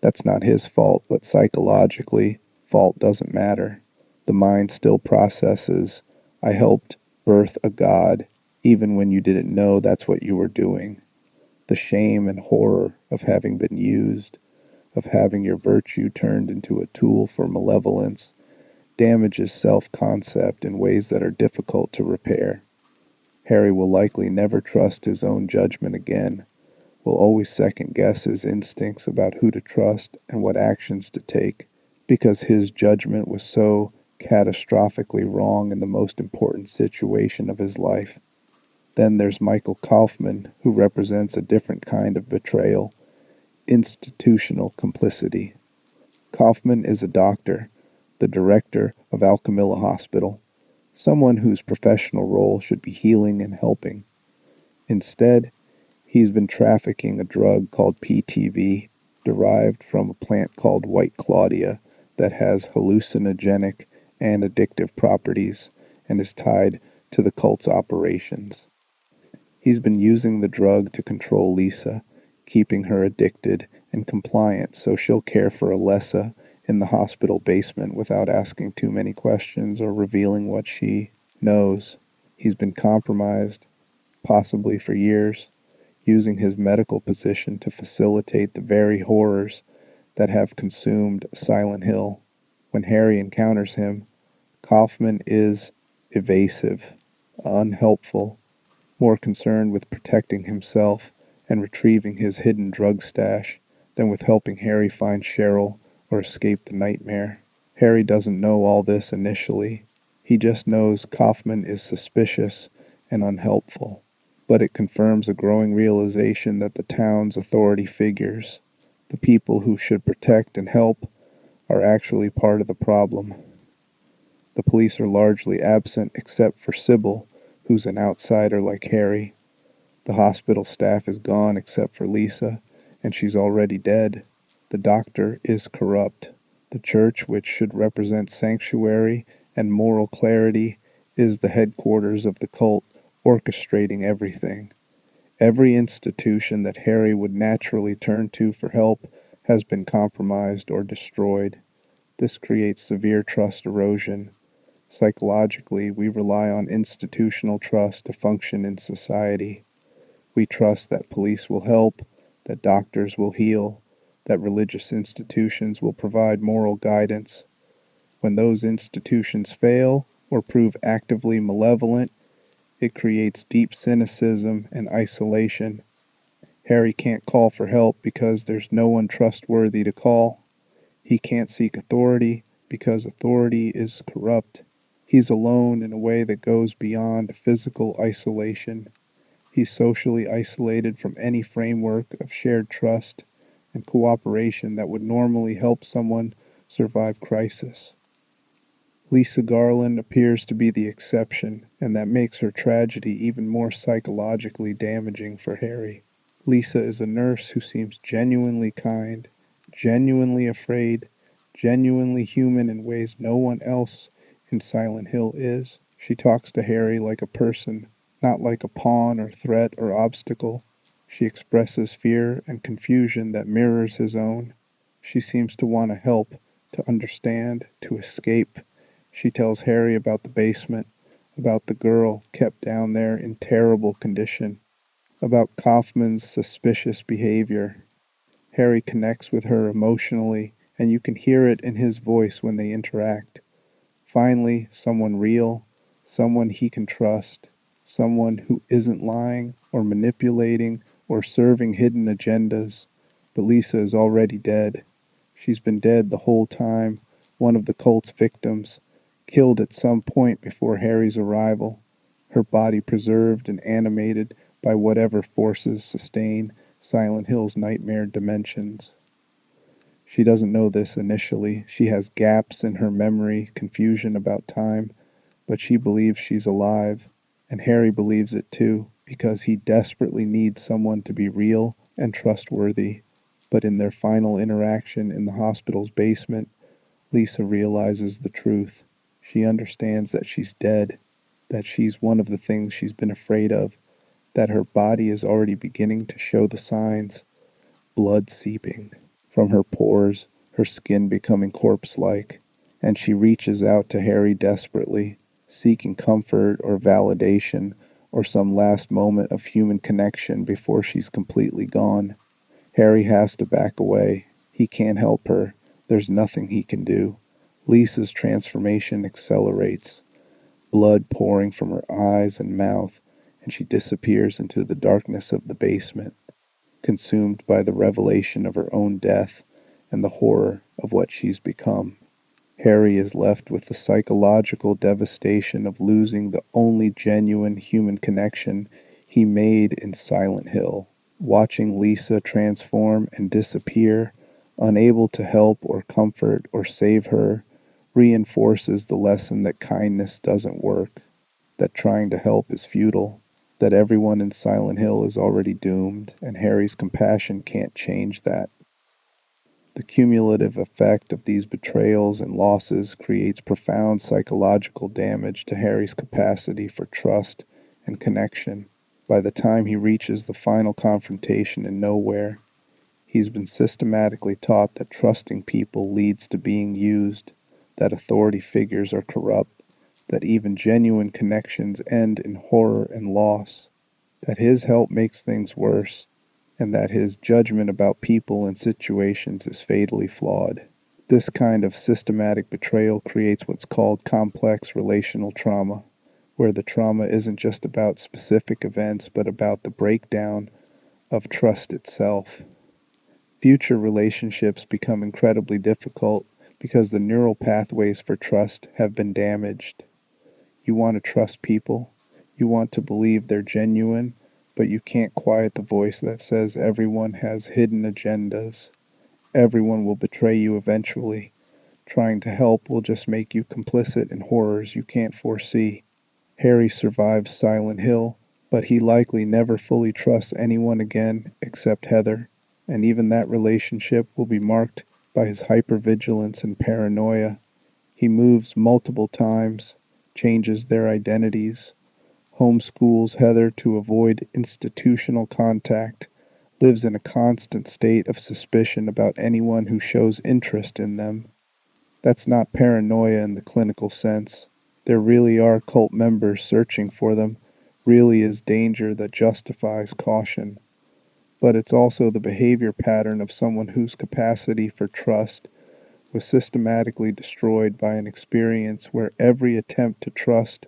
That's not his fault, but psychologically, fault doesn't matter. The mind still processes, I helped birth a god, even when you didn't know that's what you were doing. The shame and horror of having been used, of having your virtue turned into a tool for malevolence, damages self-concept in ways that are difficult to repair. Harry will likely never trust his own judgment again, will always second-guess his instincts about who to trust and what actions to take, because his judgment was so catastrophically wrong in the most important situation of his life. Then there's Michael Kaufman, who represents a different kind of betrayal, institutional complicity. Kaufman is a doctor, the director of Alchemilla Hospital, someone whose professional role should be healing and helping. Instead, he's been trafficking a drug called PTV, derived from a plant called White Claudia that has hallucinogenic and addictive properties and is tied to the cult's operations. He's been using the drug to control Lisa, keeping her addicted and compliant so she'll care for Alessa in the hospital basement without asking too many questions or revealing what she knows. He's been compromised, possibly for years, using his medical position to facilitate the very horrors that have consumed Silent Hill. When Harry encounters him, Kaufman is evasive, unhelpful, more concerned with protecting himself and retrieving his hidden drug stash than with helping Harry find Cheryl or escape the nightmare. Harry doesn't know all this initially. He just knows Kaufman is suspicious and unhelpful. But it confirms a growing realization that the town's authority figures, the people who should protect and help, are actually part of the problem. The police are largely absent except for Sybil, who's an outsider like Harry. The hospital staff is gone except for Lisa, and she's already dead. The doctor is corrupt. The church, which should represent sanctuary and moral clarity, is the headquarters of the cult, orchestrating everything. Every institution that Harry would naturally turn to for help has been compromised or destroyed. This creates severe trust erosion. Psychologically, we rely on institutional trust to function in society. We trust that police will help, that doctors will heal, that religious institutions will provide moral guidance. When those institutions fail or prove actively malevolent, it creates deep cynicism and isolation. Harry can't call for help because there's no one trustworthy to call. He can't seek authority because authority is corrupt. He's alone in a way that goes beyond physical isolation. He's socially isolated from any framework of shared trust, and cooperation that would normally help someone survive crisis. Lisa Garland appears to be the exception, and that makes her tragedy even more psychologically damaging for Harry. Lisa is a nurse who seems genuinely kind, genuinely afraid, genuinely human in ways no one else in Silent Hill is. She talks to Harry like a person, not like a pawn or threat or obstacle. She expresses fear and confusion that mirrors his own. She seems to want to help, to understand, to escape. She tells Harry about the basement, about the girl kept down there in terrible condition, about Kaufman's suspicious behavior. Harry connects with her emotionally, and you can hear it in his voice when they interact. Finally, someone real, someone he can trust, someone who isn't lying or manipulating or serving hidden agendas. But Lisa is already dead. She's been dead the whole time, one of the cult's victims, killed at some point before Harry's arrival, her body preserved and animated by whatever forces sustain Silent Hill's nightmare dimensions. She doesn't know this initially. She has gaps in her memory, confusion about time, but she believes she's alive, and Harry believes it too, because he desperately needs someone to be real and trustworthy. But in their final interaction in the hospital's basement, Lisa realizes the truth. She understands that she's dead, that she's one of the things she's been afraid of, that her body is already beginning to show the signs, blood seeping from her pores, her skin becoming corpse-like, and she reaches out to Harry desperately, seeking comfort or validation or some last moment of human connection before she's completely gone. Harry has to back away. He can't help her. There's nothing he can do. Lisa's transformation accelerates, blood pouring from her eyes and mouth, and she disappears into the darkness of the basement, consumed by the revelation of her own death and the horror of what she's become. Harry is left with the psychological devastation of losing the only genuine human connection he made in Silent Hill. Watching Lisa transform and disappear, unable to help or comfort or save her, reinforces the lesson that kindness doesn't work, that trying to help is futile, that everyone in Silent Hill is already doomed, and Harry's compassion can't change that. The cumulative effect of these betrayals and losses creates profound psychological damage to Harry's capacity for trust and connection. By the time he reaches the final confrontation in Nowhere, he's been systematically taught that trusting people leads to being used, that authority figures are corrupt, that even genuine connections end in horror and loss, that his help makes things worse, and that his judgment about people and situations is fatally flawed. This kind of systematic betrayal creates what's called complex relational trauma, where the trauma isn't just about specific events but about the breakdown of trust itself. Future relationships become incredibly difficult because the neural pathways for trust have been damaged. You want to trust people, you want to believe they're genuine, but you can't quiet the voice that says everyone has hidden agendas. Everyone will betray you eventually. Trying to help will just make you complicit in horrors you can't foresee. Harry survives Silent Hill, but he likely never fully trusts anyone again except Heather, and even that relationship will be marked by his hypervigilance and paranoia. He moves multiple times, changes their identities, homeschools Heather to avoid institutional contact, lives in a constant state of suspicion about anyone who shows interest in them. That's not paranoia in the clinical sense. There really are cult members searching for them, really is danger that justifies caution. But it's also the behavior pattern of someone whose capacity for trust was systematically destroyed by an experience where every attempt to trust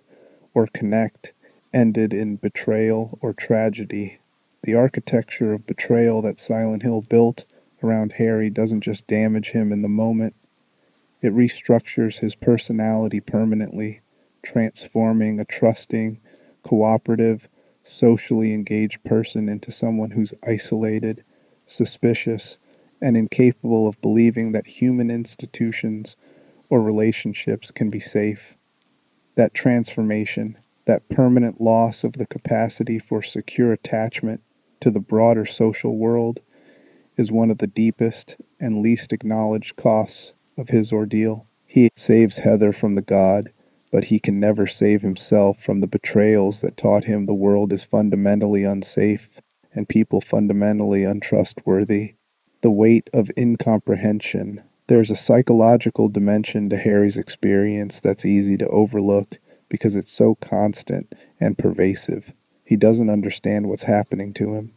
or connect ended in betrayal or tragedy. The architecture of betrayal that Silent Hill built around Harry doesn't just damage him in the moment, it restructures his personality permanently, transforming a trusting, cooperative, socially engaged person into someone who's isolated, suspicious, and incapable of believing that human institutions or relationships can be safe. That transformation, that permanent loss of the capacity for secure attachment to the broader social world, is one of the deepest and least acknowledged costs of his ordeal. He saves Heather from the god, but he can never save himself from the betrayals that taught him the world is fundamentally unsafe and people fundamentally untrustworthy. The weight of incomprehension. There's a psychological dimension to Harry's experience that's easy to overlook because it's so constant and pervasive. He doesn't understand what's happening to him.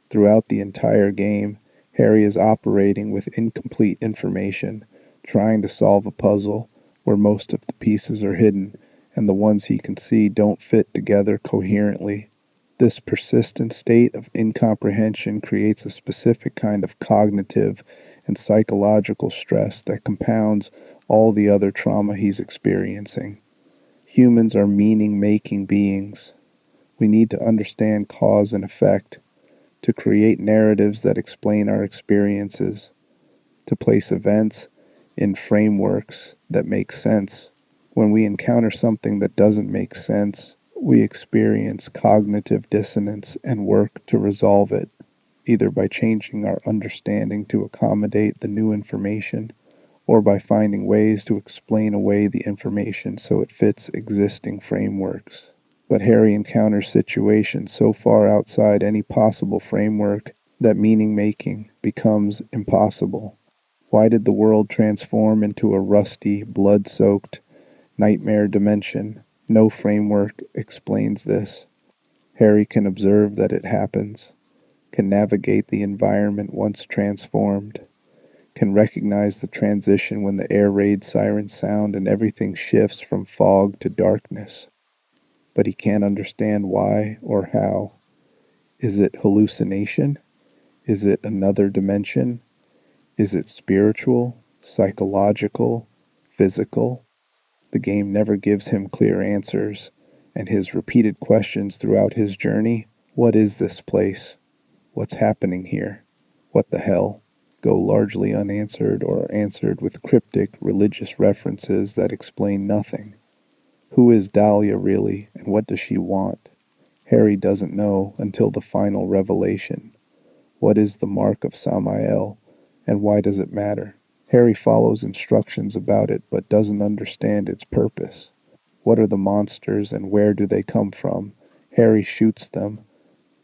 Throughout the entire game, Harry is operating with incomplete information, trying to solve a puzzle where most of the pieces are hidden and the ones he can see don't fit together coherently. This persistent state of incomprehension creates a specific kind of cognitive and psychological stress that compounds all the other trauma he's experiencing. Humans are meaning-making beings. We need to understand cause and effect, to create narratives that explain our experiences, to place events in frameworks that make sense. When we encounter something that doesn't make sense, we experience cognitive dissonance and work to resolve it, either by changing our understanding to accommodate the new information or by finding ways to explain away the information so it fits existing frameworks. But Harry encounters situations so far outside any possible framework that meaning-making becomes impossible. Why did the world transform into a rusty, blood-soaked nightmare dimension? No framework explains this. Harry can observe that it happens, can navigate the environment once transformed, can recognize the transition when the air raid sirens sound and everything shifts from fog to darkness. But he can't understand why or how. Is it hallucination? Is it another dimension? Is it spiritual, psychological, physical? The game never gives him clear answers, and his repeated questions throughout his journey, what is this place? What's happening here? What the hell? Go largely unanswered or are answered with cryptic religious references that explain nothing. Who is Dahlia really, and what does she want? Harry doesn't know until the final revelation. What is the mark of Samael, and why does it matter? Harry follows instructions about it but doesn't understand its purpose. What are the monsters and where do they come from? Harry shoots them.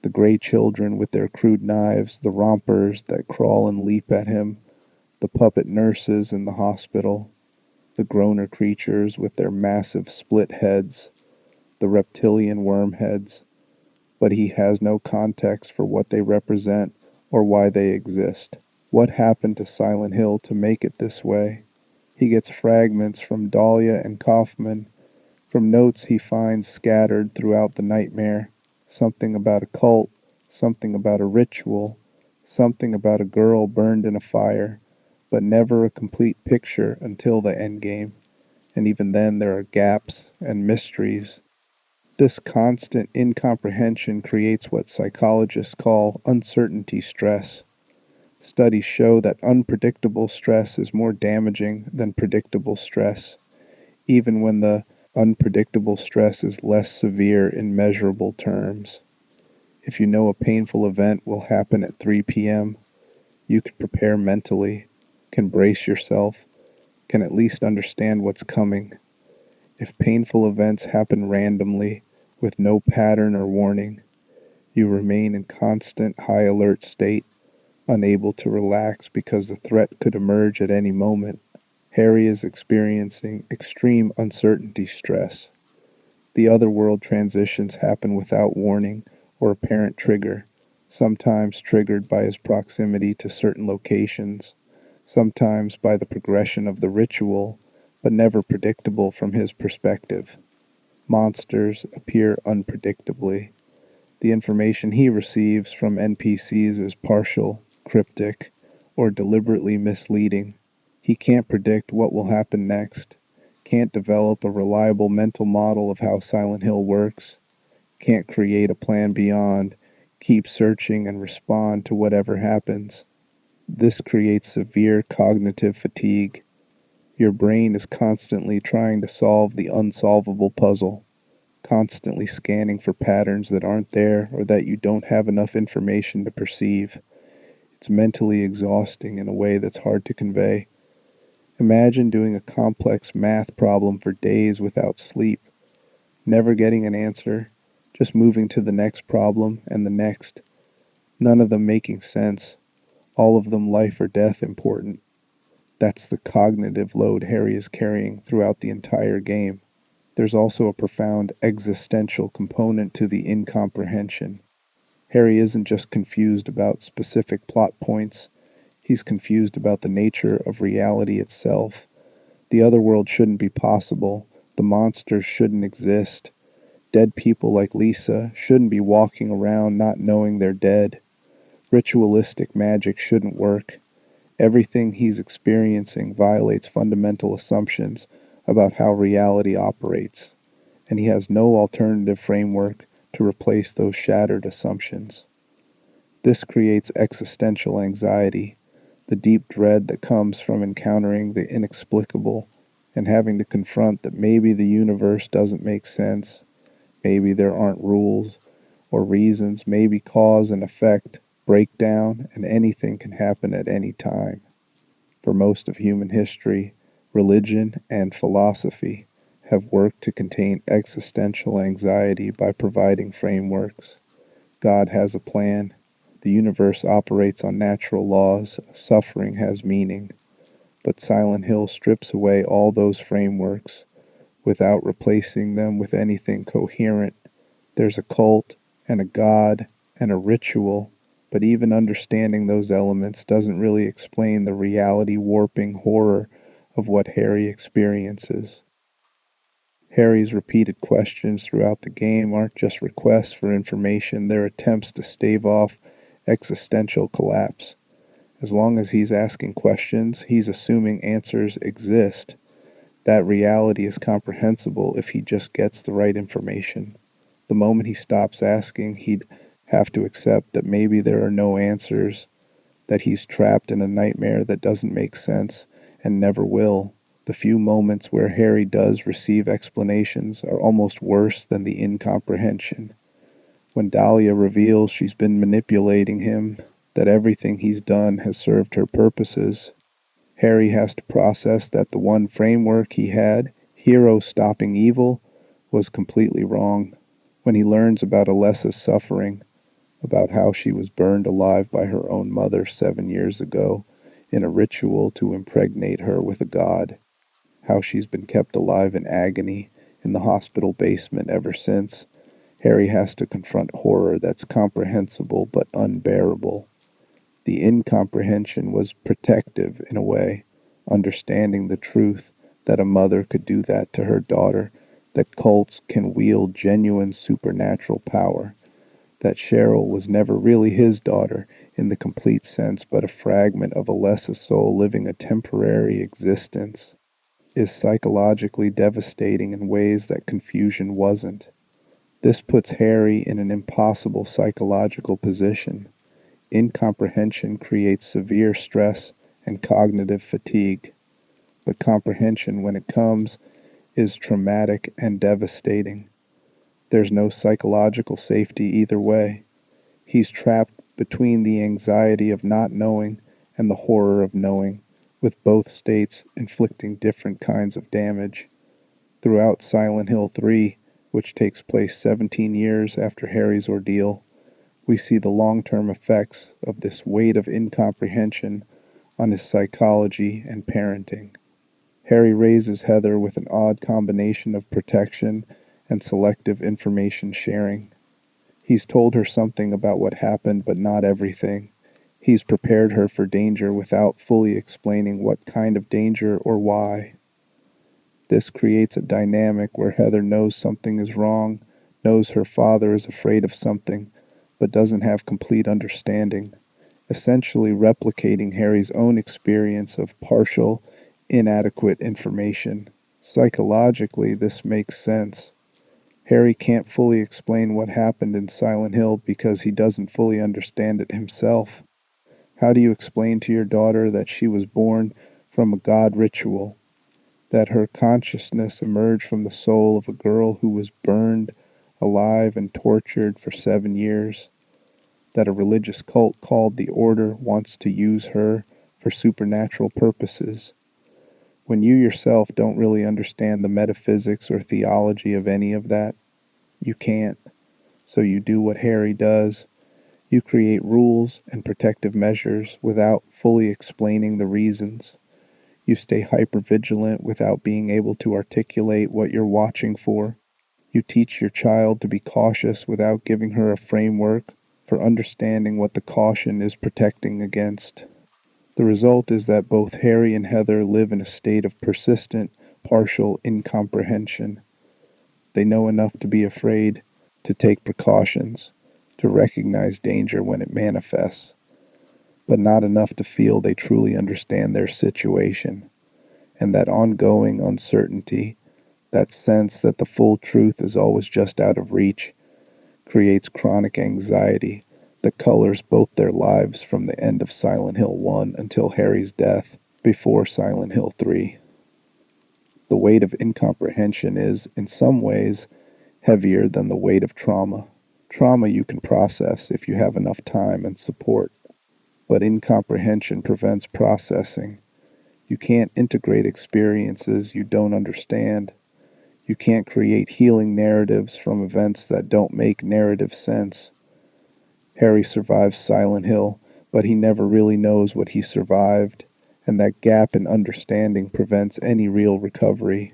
The gray children with their crude knives, the rompers that crawl and leap at him, the puppet nurses in the hospital, the groaner creatures with their massive split heads, the reptilian worm heads, but he has no context for what they represent or why they exist. What happened to Silent Hill to make it this way? He gets fragments from Dahlia and Kaufman, from notes he finds scattered throughout the nightmare. Something about a cult, something about a ritual, something about a girl burned in a fire, but never a complete picture until the endgame. And even then there are gaps and mysteries. This constant incomprehension creates what psychologists call uncertainty stress. Studies show that unpredictable stress is more damaging than predictable stress, even when the unpredictable stress is less severe in measurable terms. If you know a painful event will happen at 3 p.m., you can prepare mentally, can brace yourself, can at least understand what's coming. If painful events happen randomly, with no pattern or warning, you remain in constant high alert state, unable to relax because the threat could emerge at any moment. Harry is experiencing extreme uncertainty stress. The otherworld transitions happen without warning or apparent trigger, sometimes triggered by his proximity to certain locations, sometimes by the progression of the ritual, but never predictable from his perspective. Monsters appear unpredictably. The information he receives from NPCs is partial, cryptic, or deliberately misleading. He can't predict what will happen next, can't develop a reliable mental model of how Silent Hill works, can't create a plan beyond, keep searching and respond to whatever happens. This creates severe cognitive fatigue. Your brain is constantly trying to solve the unsolvable puzzle, constantly scanning for patterns that aren't there or that you don't have enough information to perceive. It's mentally exhausting in a way that's hard to convey. Imagine doing a complex math problem for days without sleep, never getting an answer, just moving to the next problem and the next, none of them making sense, all of them life or death important. That's the cognitive load Harry is carrying throughout the entire game. There's also a profound existential component to the incomprehension. Harry isn't just confused about specific plot points, he's confused about the nature of reality itself. The other world shouldn't be possible, the monsters shouldn't exist, dead people like Lisa shouldn't be walking around not knowing they're dead, ritualistic magic shouldn't work. Everything he's experiencing violates fundamental assumptions about how reality operates, and he has no alternative framework to replace those shattered assumptions. This creates existential anxiety, the deep dread that comes from encountering the inexplicable and having to confront that maybe the universe doesn't make sense, maybe there aren't rules or reasons, maybe cause and effect break down and anything can happen at any time. For most of human history, religion and philosophy have worked to contain existential anxiety by providing frameworks. God has a plan. The universe operates on natural laws. Suffering has meaning. But Silent Hill strips away all those frameworks without replacing them with anything coherent. There's a cult and a god and a ritual, but even understanding those elements doesn't really explain the reality warping horror of what Harry experiences. Harry's repeated questions throughout the game aren't just requests for information, they're attempts to stave off existential collapse. As long as he's asking questions, he's assuming answers exist. That reality is comprehensible if he just gets the right information. The moment he stops asking, he'd have to accept that maybe there are no answers, that he's trapped in a nightmare that doesn't make sense and never will. The few moments where Harry does receive explanations are almost worse than the incomprehension. When Dahlia reveals she's been manipulating him, that everything he's done has served her purposes, Harry has to process that the one framework he had, hero stopping evil, was completely wrong. When he learns about Alessa's suffering, about how she was burned alive by her own mother 7 years ago in a ritual to impregnate her with a god, how she's been kept alive in agony in the hospital basement ever since, Harry has to confront horror that's comprehensible but unbearable. The incomprehension was protective in a way, understanding the truth that a mother could do that to her daughter, that cults can wield genuine supernatural power, that Cheryl was never really his daughter in the complete sense but a fragment of Alessa's soul living a temporary existence, is psychologically devastating in ways that confusion wasn't. This puts Harry in an impossible psychological position. Incomprehension creates severe stress and cognitive fatigue, but comprehension, when it comes, is traumatic and devastating. There's no psychological safety either way. He's trapped between the anxiety of not knowing and the horror of knowing, with both states inflicting different kinds of damage. Throughout Silent Hill 3, which takes place 17 years after Harry's ordeal, we see the long-term effects of this weight of incomprehension on his psychology and parenting. Harry raises Heather with an odd combination of protection and selective information sharing. He's told her something about what happened, but not everything. He's prepared her for danger without fully explaining what kind of danger or why. This creates a dynamic where Heather knows something is wrong, knows her father is afraid of something, but doesn't have complete understanding, essentially replicating Harry's own experience of partial, inadequate information. Psychologically, this makes sense. Harry can't fully explain what happened in Silent Hill because he doesn't fully understand it himself. How do you explain to your daughter that she was born from a God ritual, that her consciousness emerged from the soul of a girl who was burned alive and tortured for 7 years, that a religious cult called the Order wants to use her for supernatural purposes, when you yourself don't really understand the metaphysics or theology of any of that? You can't. So you do what Harry does. You create rules and protective measures without fully explaining the reasons. You stay hypervigilant without being able to articulate what you're watching for. You teach your child to be cautious without giving her a framework for understanding what the caution is protecting against. The result is that both Harry and Heather live in a state of persistent, partial incomprehension. They know enough to be afraid, to take precautions, to recognize danger when it manifests, but not enough to feel they truly understand their situation. And that ongoing uncertainty, that sense that the full truth is always just out of reach, creates chronic anxiety that colors both their lives from the end of Silent Hill 1 until Harry's death before Silent Hill 3. The weight of incomprehension is, in some ways, heavier than the weight of trauma. Trauma you can process if you have enough time and support, but incomprehension prevents processing. You can't integrate experiences you don't understand. You can't create healing narratives from events that don't make narrative sense. Harry survives Silent Hill, but he never really knows what he survived, and that gap in understanding prevents any real recovery.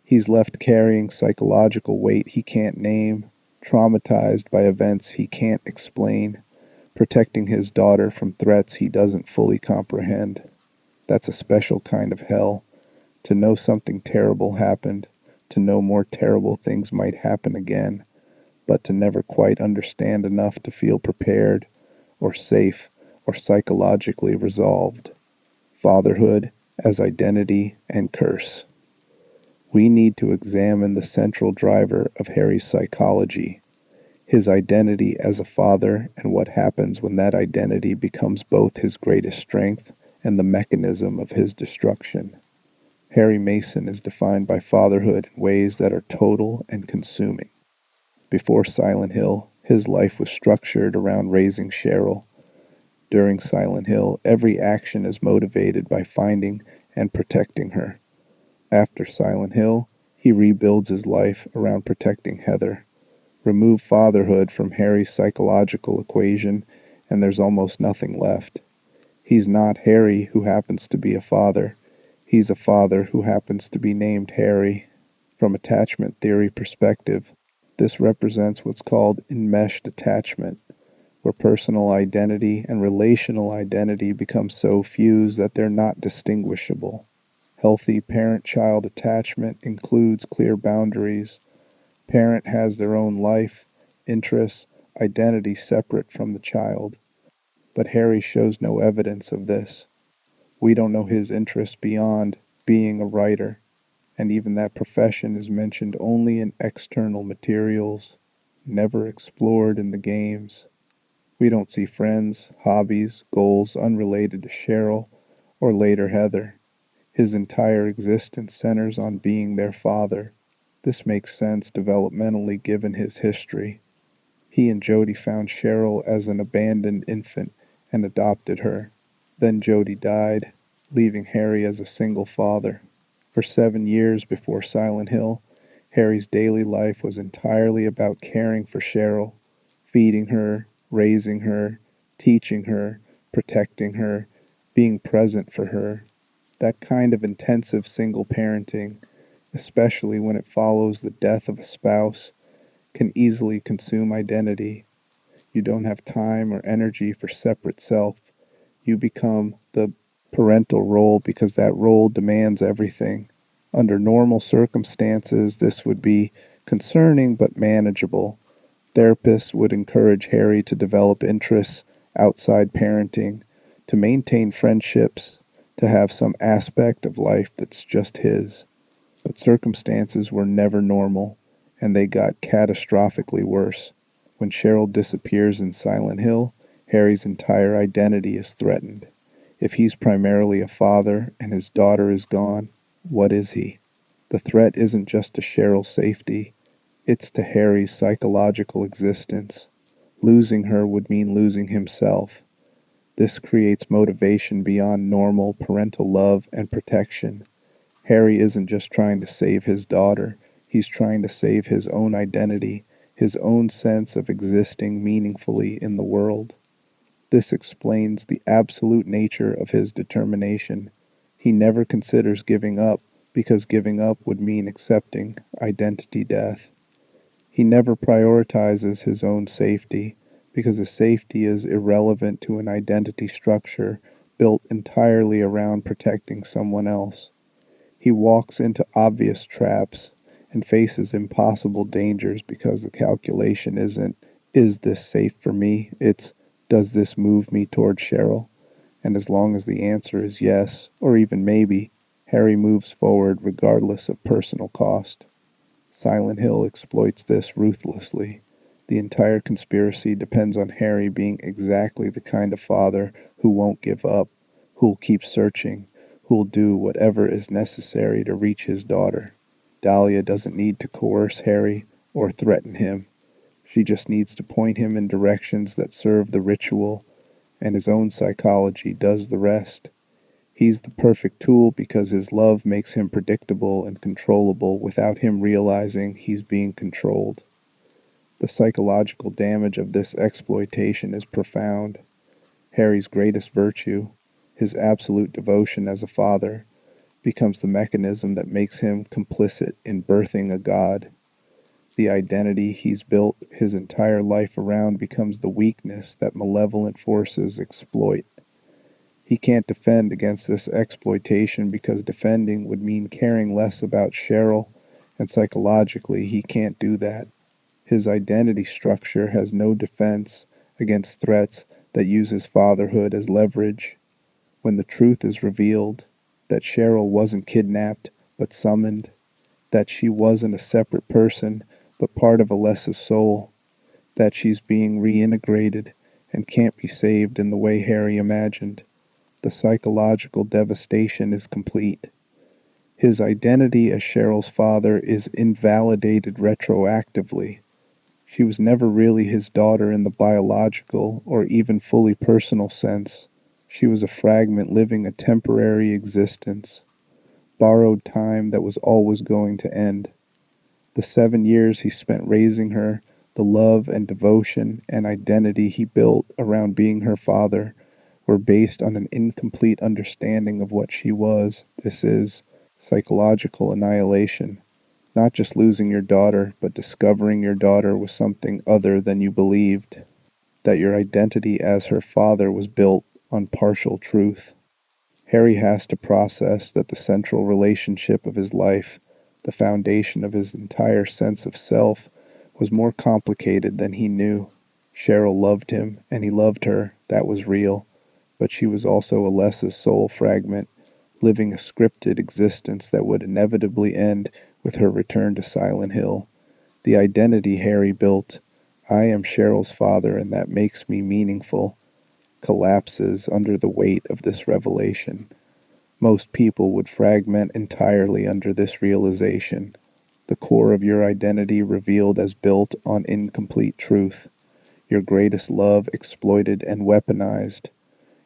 He's left carrying psychological weight he can't name, traumatized by events he can't explain, protecting his daughter from threats he doesn't fully comprehend. That's a special kind of hell. To know something terrible happened, to know more terrible things might happen again, but to never quite understand enough to feel prepared, or safe, or psychologically resolved. Fatherhood as identity and curse. We need to examine the central driver of Harry's psychology, his identity as a father, and what happens when that identity becomes both his greatest strength and the mechanism of his destruction. Harry Mason is defined by fatherhood in ways that are total and consuming. Before Silent Hill, his life was structured around raising Cheryl. During Silent Hill, every action is motivated by finding and protecting her. After Silent Hill, he rebuilds his life around protecting Heather. Remove fatherhood from Harry's psychological equation, and there's almost nothing left. He's not Harry who happens to be a father. He's a father who happens to be named Harry. From attachment theory perspective, this represents what's called enmeshed attachment, where personal identity and relational identity become so fused that they're not distinguishable. Healthy parent-child attachment includes clear boundaries. Parent has their own life, interests, identity separate from the child. But Harry shows no evidence of this. We don't know his interests beyond being a writer, and even that profession is mentioned only in external materials, never explored in the games. We don't see friends, hobbies, goals unrelated to Cheryl or later Heather. His entire existence centers on being their father. This makes sense developmentally given his history. He and Jody found Cheryl as an abandoned infant and adopted her. Then Jody died, leaving Harry as a single father. For 7 years before Silent Hill, Harry's daily life was entirely about caring for Cheryl, feeding her, raising her, teaching her, protecting her, being present for her. That kind of intensive single parenting, especially when it follows the death of a spouse, can easily consume identity. You don't have time or energy for separate self. You become the parental role because that role demands everything. Under normal circumstances, this would be concerning but manageable. Therapists would encourage Harry to develop interests outside parenting, to maintain friendships, to have some aspect of life that's just his. But circumstances were never normal, and they got catastrophically worse. When Cheryl disappears in Silent Hill, Harry's entire identity is threatened. If he's primarily a father and his daughter is gone, what is he? The threat isn't just to Cheryl's safety, it's to Harry's psychological existence. Losing her would mean losing himself. This creates motivation beyond normal parental love and protection. Harry isn't just trying to save his daughter, he's trying to save his own identity, his own sense of existing meaningfully in the world. This explains the absolute nature of his determination. He never considers giving up because giving up would mean accepting identity death. He never prioritizes his own safety because his safety is irrelevant to an identity structure built entirely around protecting someone else. He walks into obvious traps and faces impossible dangers because the calculation isn't, is this safe for me? It's, does this move me toward Cheryl? And as long as the answer is yes, or even maybe, Harry moves forward regardless of personal cost. Silent Hill exploits this ruthlessly. The entire conspiracy depends on Harry being exactly the kind of father who won't give up, who'll keep searching, who'll do whatever is necessary to reach his daughter. Dahlia doesn't need to coerce Harry or threaten him. She just needs to point him in directions that serve the ritual, and his own psychology does the rest. He's the perfect tool because his love makes him predictable and controllable without him realizing he's being controlled. The psychological damage of this exploitation is profound. Harry's greatest virtue, his absolute devotion as a father, becomes the mechanism that makes him complicit in birthing a god. The identity he's built his entire life around becomes the weakness that malevolent forces exploit. He can't defend against this exploitation because defending would mean caring less about Cheryl, and psychologically he can't do that. His identity structure has no defense against threats that use his fatherhood as leverage. When the truth is revealed, that Cheryl wasn't kidnapped but summoned, that she wasn't a separate person but part of Alessa's soul, that she's being reintegrated and can't be saved in the way Harry imagined, the psychological devastation is complete. His identity as Cheryl's father is invalidated retroactively. She was never really his daughter in the biological or even fully personal sense. She was a fragment living a temporary existence, borrowed time that was always going to end. The 7 years he spent raising her, the love and devotion and identity he built around being her father, were based on an incomplete understanding of what she was. This is psychological annihilation. Not just losing your daughter, but discovering your daughter was something other than you believed. That your identity as her father was built on partial truth. Harry has to process that the central relationship of his life, the foundation of his entire sense of self, was more complicated than he knew. Cheryl loved him, and he loved her. That was real. But she was also Alessa's soul fragment, living a scripted existence that would inevitably end with her return to Silent Hill. The identity Harry built, I am Cheryl's father and that makes me meaningful, collapses under the weight of this revelation. Most people would fragment entirely under this realization. The core of your identity revealed as built on incomplete truth. Your greatest love exploited and weaponized.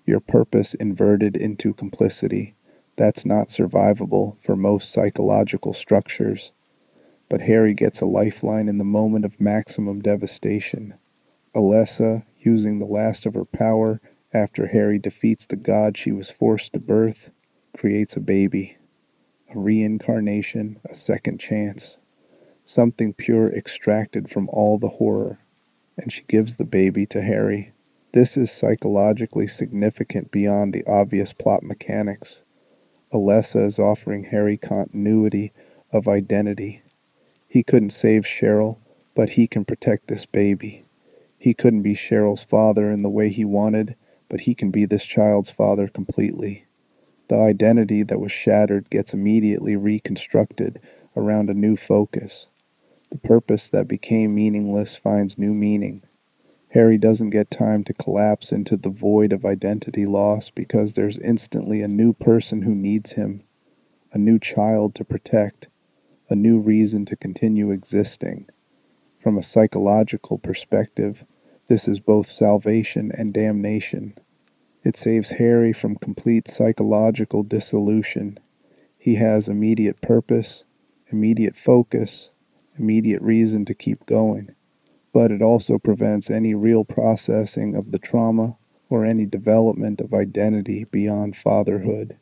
Your purpose inverted into complicity. That's not survivable for most psychological structures. But Harry gets a lifeline in the moment of maximum devastation. Alessa, using the last of her power after Harry defeats the god she was forced to birth, creates a baby. A reincarnation, a second chance. Something pure extracted from all the horror. And she gives the baby to Harry. This is psychologically significant beyond the obvious plot mechanics. Alessa is offering Harry continuity of identity. He couldn't save Cheryl, but he can protect this baby. He couldn't be Cheryl's father in the way he wanted, but he can be this child's father completely. The identity that was shattered gets immediately reconstructed around a new focus. The purpose that became meaningless finds new meaning. Harry doesn't get time to collapse into the void of identity loss because there's instantly a new person who needs him, a new child to protect, a new reason to continue existing. From a psychological perspective, this is both salvation and damnation. It saves Harry from complete psychological dissolution. He has immediate purpose, immediate focus, immediate reason to keep going. But it also prevents any real processing of the trauma or any development of identity beyond fatherhood.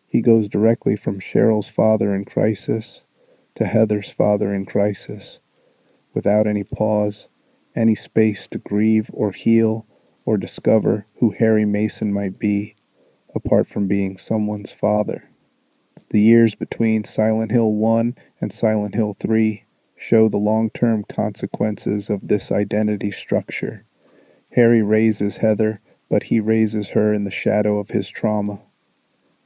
He goes directly from Cheryl's father in crisis to Heather's father in crisis, without any pause, any space to grieve or heal or discover who Harry Mason might be, apart from being someone's father. The years between Silent Hill 1 and Silent Hill 3 show the long-term consequences of this identity structure. Harry raises Heather, but he raises her in the shadow of his trauma.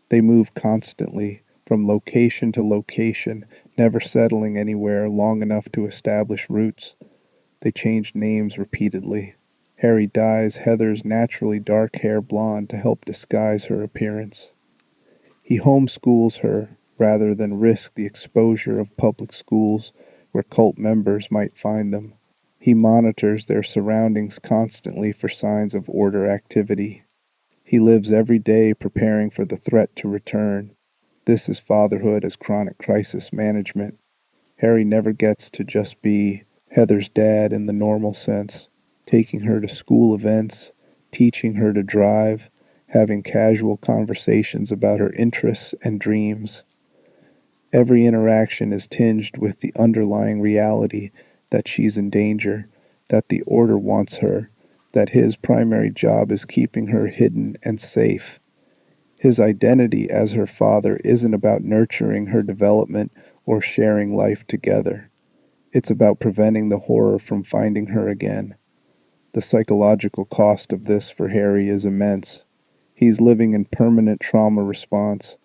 They move constantly, from location to location, never settling anywhere long enough to establish roots. They change names repeatedly. Harry dyes Heather's naturally dark hair blonde to help disguise her appearance. He homeschools her rather than risk the exposure of public schools where cult members might find them. He monitors their surroundings constantly for signs of order activity. He lives every day preparing for the threat to return. This is fatherhood as chronic crisis management. Harry never gets to just be Heather's dad in the normal sense, taking her to school events, teaching her to drive, having casual conversations about her interests and dreams. Every interaction is tinged with the underlying reality that she's in danger, that the Order wants her, that his primary job is keeping her hidden and safe. His identity as her father isn't about nurturing her development or sharing life together. It's about preventing the horror from finding her again. The psychological cost of this for Harry is immense. He's living in permanent trauma response,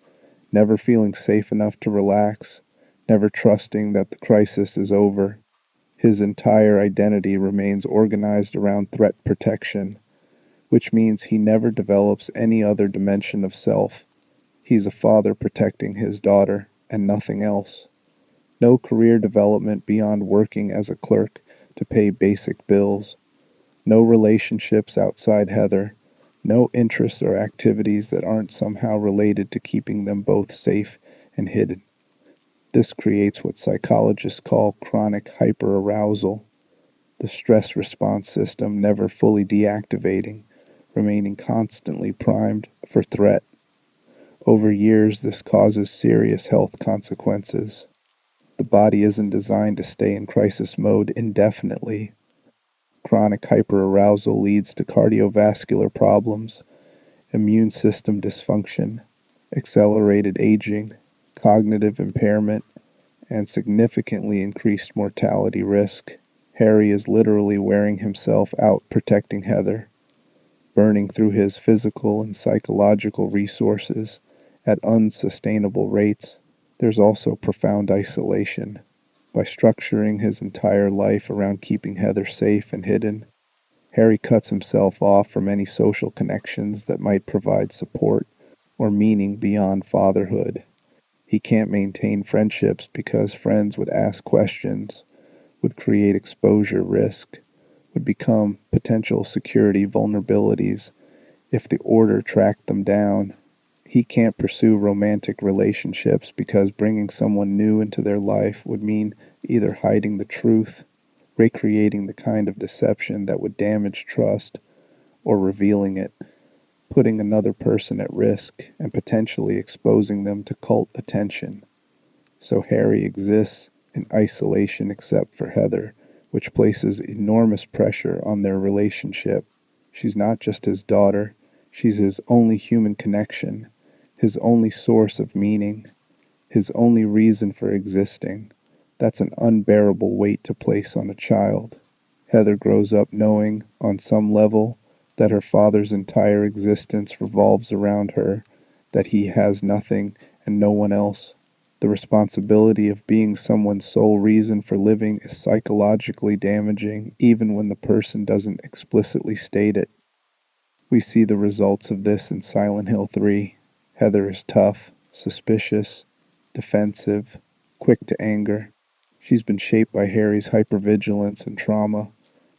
never feeling safe enough to relax, never trusting that the crisis is over. His entire identity remains organized around threat protection, which means he never develops any other dimension of self. He's a father protecting his daughter, and nothing else. No career development beyond working as a clerk to pay basic bills. No relationships outside Heather. No interests or activities that aren't somehow related to keeping them both safe and hidden. This creates what psychologists call chronic hyperarousal, the stress response system never fully deactivating, remaining constantly primed for threat. Over years, this causes serious health consequences. The body isn't designed to stay in crisis mode indefinitely. Chronic hyperarousal leads to cardiovascular problems, immune system dysfunction, accelerated aging, cognitive impairment, and significantly increased mortality risk. Harry is literally wearing himself out protecting Heather, burning through his physical and psychological resources at unsustainable rates. There's also profound isolation. By structuring his entire life around keeping Heather safe and hidden, Harry cuts himself off from any social connections that might provide support or meaning beyond fatherhood. He can't maintain friendships because friends would ask questions, would create exposure risk, would become potential security vulnerabilities if the Order tracked them down. He can't pursue romantic relationships because bringing someone new into their life would mean either hiding the truth, recreating the kind of deception that would damage trust, or revealing it, putting another person at risk and potentially exposing them to cult attention. So Harry exists in isolation except for Heather, which places enormous pressure on their relationship. She's not just his daughter, she's his only human connection, his only source of meaning, his only reason for existing. That's an unbearable weight to place on a child. Heather grows up knowing, on some level, that her father's entire existence revolves around her, that he has nothing and no one else. The responsibility of being someone's sole reason for living is psychologically damaging even when the person doesn't explicitly state it. We see the results of this in Silent Hill 3. Heather is tough, suspicious, defensive, quick to anger. She's been shaped by Harry's hypervigilance and trauma.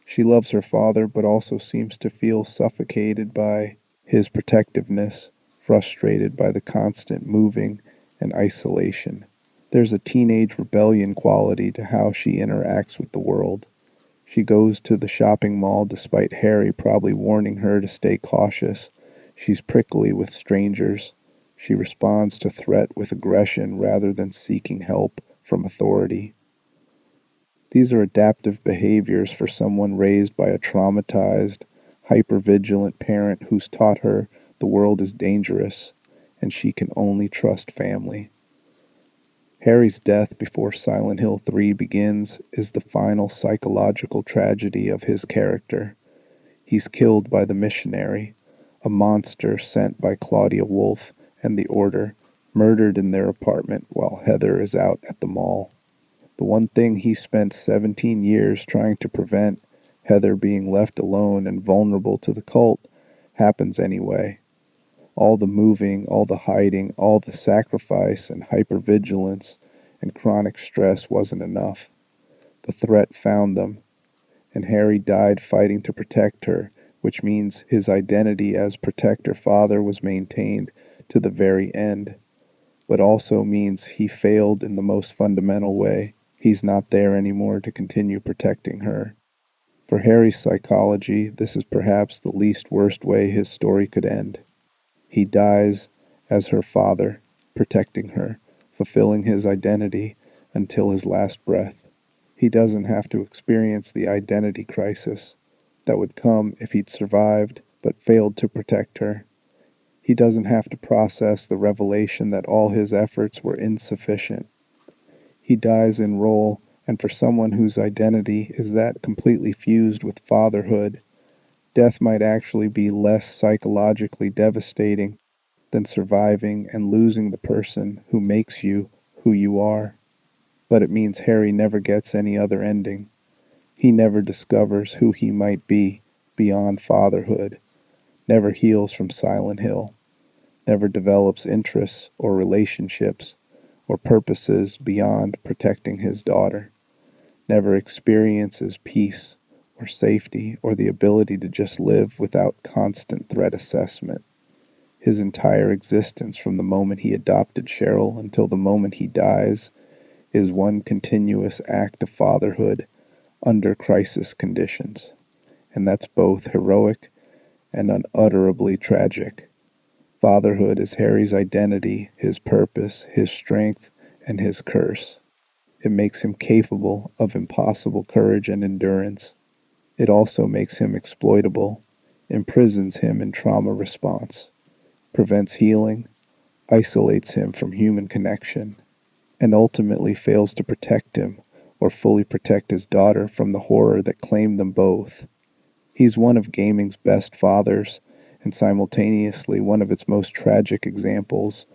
She loves her father but also seems to feel suffocated by his protectiveness, frustrated by the constant moving and isolation. There's a teenage rebellion quality to how she interacts with the world. She goes to the shopping mall despite Harry probably warning her to stay cautious. She's prickly with strangers. She responds to threat with aggression rather than seeking help from authority. These are adaptive behaviors for someone raised by a traumatized, hypervigilant parent who's taught her the world is dangerous and she can only trust family. Harry's death before Silent Hill 3 begins is the final psychological tragedy of his character. He's killed by the missionary, a monster sent by Claudia Wolfe and the Order, murdered in their apartment while Heather is out at the mall. The one thing he spent 17 years trying to prevent, Heather being left alone and vulnerable to the cult, happens anyway. All the moving, all the hiding, all the sacrifice and hypervigilance and chronic stress wasn't enough. The threat found them, and Harry died fighting to protect her, which means his identity as protector father was maintained to the very end, but also means he failed in the most fundamental way. He's not there anymore to continue protecting her. For Harry's psychology, this is perhaps the least worst way his story could end. He dies as her father, protecting her, fulfilling his identity until his last breath. He doesn't have to experience the identity crisis that would come if he'd survived but failed to protect her. He doesn't have to process the revelation that all his efforts were insufficient. He dies in role, and for someone whose identity is that completely fused with fatherhood, death might actually be less psychologically devastating than surviving and losing the person who makes you who you are. But it means Harry never gets any other ending. He never discovers who he might be beyond fatherhood, never heals from Silent Hill, never develops interests or relationships or purposes beyond protecting his daughter, never experiences peace or safety or the ability to just live without constant threat assessment. His entire existence from the moment he adopted Cheryl until the moment he dies is one continuous act of fatherhood under crisis conditions. And that's both heroic and unutterably tragic. Fatherhood is Harry's identity, his purpose, his strength, and his curse. It makes him capable of impossible courage and endurance. It also makes him exploitable, imprisons him in trauma response, prevents healing, isolates him from human connection, and ultimately fails to protect him or fully protect his daughter from the horror that claimed them both. He's one of gaming's best fathers, and simultaneously one of its most tragic examples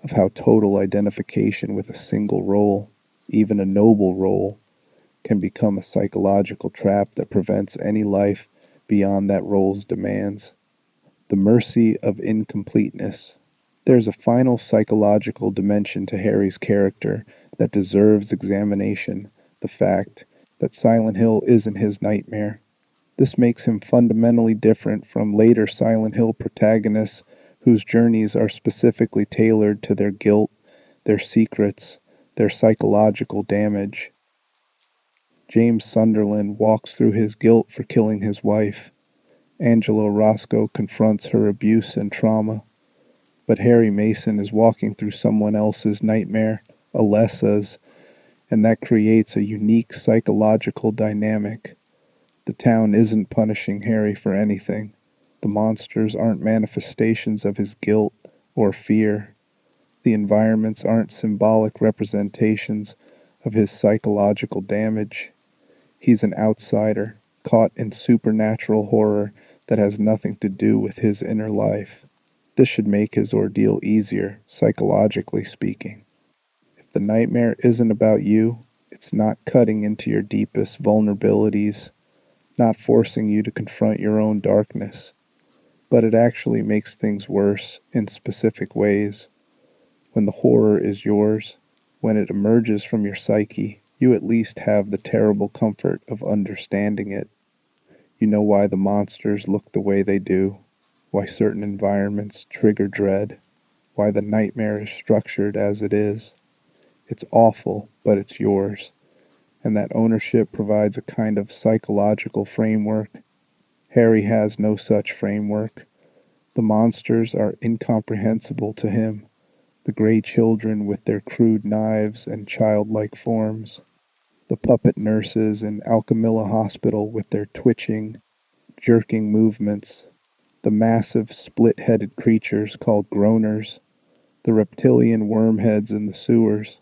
of how total identification with a single role, even a noble role, can become a psychological trap that prevents any life beyond that role's demands. The mercy of incompleteness. There's a final psychological dimension to Harry's character that deserves examination, the fact that Silent Hill isn't his nightmare. This makes him fundamentally different from later Silent Hill protagonists whose journeys are specifically tailored to their guilt, their secrets, their psychological damage. James Sunderland walks through his guilt for killing his wife. Angela Roscoe confronts her abuse and trauma. But Harry Mason is walking through someone else's nightmare, Alessa's, and that creates a unique psychological dynamic. The town isn't punishing Harry for anything. The monsters aren't manifestations of his guilt or fear. The environments aren't symbolic representations of his psychological damage. He's an outsider, caught in supernatural horror that has nothing to do with his inner life. This should make his ordeal easier, psychologically speaking. The nightmare isn't about you. It's not cutting into your deepest vulnerabilities, not forcing you to confront your own darkness, but it actually makes things worse in specific ways. When the horror is yours, when it emerges from your psyche, you at least have the terrible comfort of understanding it. You know why the monsters look the way they do, why certain environments trigger dread, why the nightmare is structured as it is. It's awful, but it's yours, and that ownership provides a kind of psychological framework. Harry has no such framework. The monsters are incomprehensible to him, the gray children with their crude knives and childlike forms, the puppet nurses in Alchemilla Hospital with their twitching, jerking movements, the massive split-headed creatures called groaners, the reptilian wormheads in the sewers.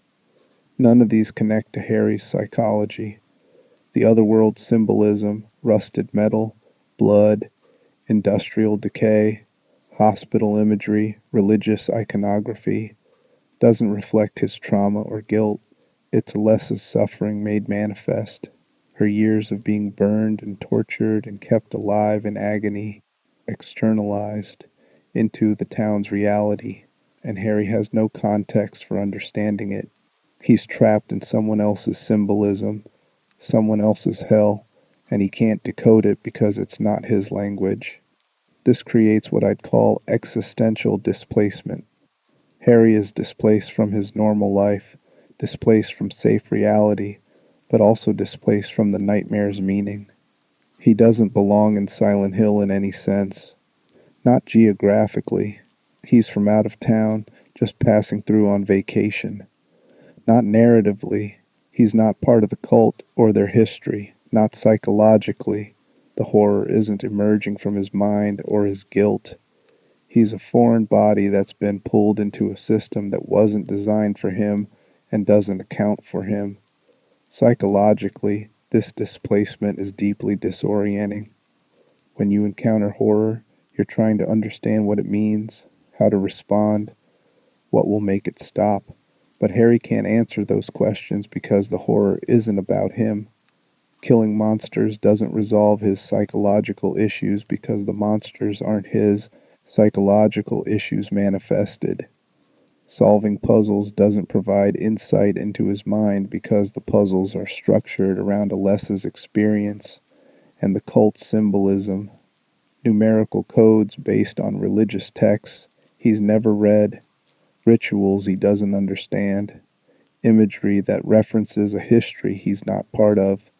None of these connect to Harry's psychology. The otherworld symbolism, rusted metal, blood, industrial decay, hospital imagery, religious iconography, doesn't reflect his trauma or guilt. It's Alessa's suffering made manifest, her years of being burned and tortured and kept alive in agony, externalized into the town's reality, and Harry has no context for understanding it. He's trapped in someone else's symbolism, someone else's hell, and he can't decode it because it's not his language. This creates what I'd call existential displacement. Harry is displaced from his normal life, displaced from safe reality, but also displaced from the nightmare's meaning. He doesn't belong in Silent Hill in any sense, not geographically. He's from out of town, just passing through on vacation. Not narratively. He's not part of the cult or their history, not psychologically. The horror isn't emerging from his mind or his guilt. He's a foreign body that's been pulled into a system that wasn't designed for him and doesn't account for him. Psychologically, this displacement is deeply disorienting. When you encounter horror, you're trying to understand what it means, how to respond, what will make it stop. But Harry can't answer those questions because the horror isn't about him. Killing monsters doesn't resolve his psychological issues because the monsters aren't his psychological issues manifested. Solving puzzles doesn't provide insight into his mind because the puzzles are structured around Alessa's experience and the cult symbolism, numerical codes based on religious texts he's never read, rituals he doesn't understand, imagery that references a history he's not part of.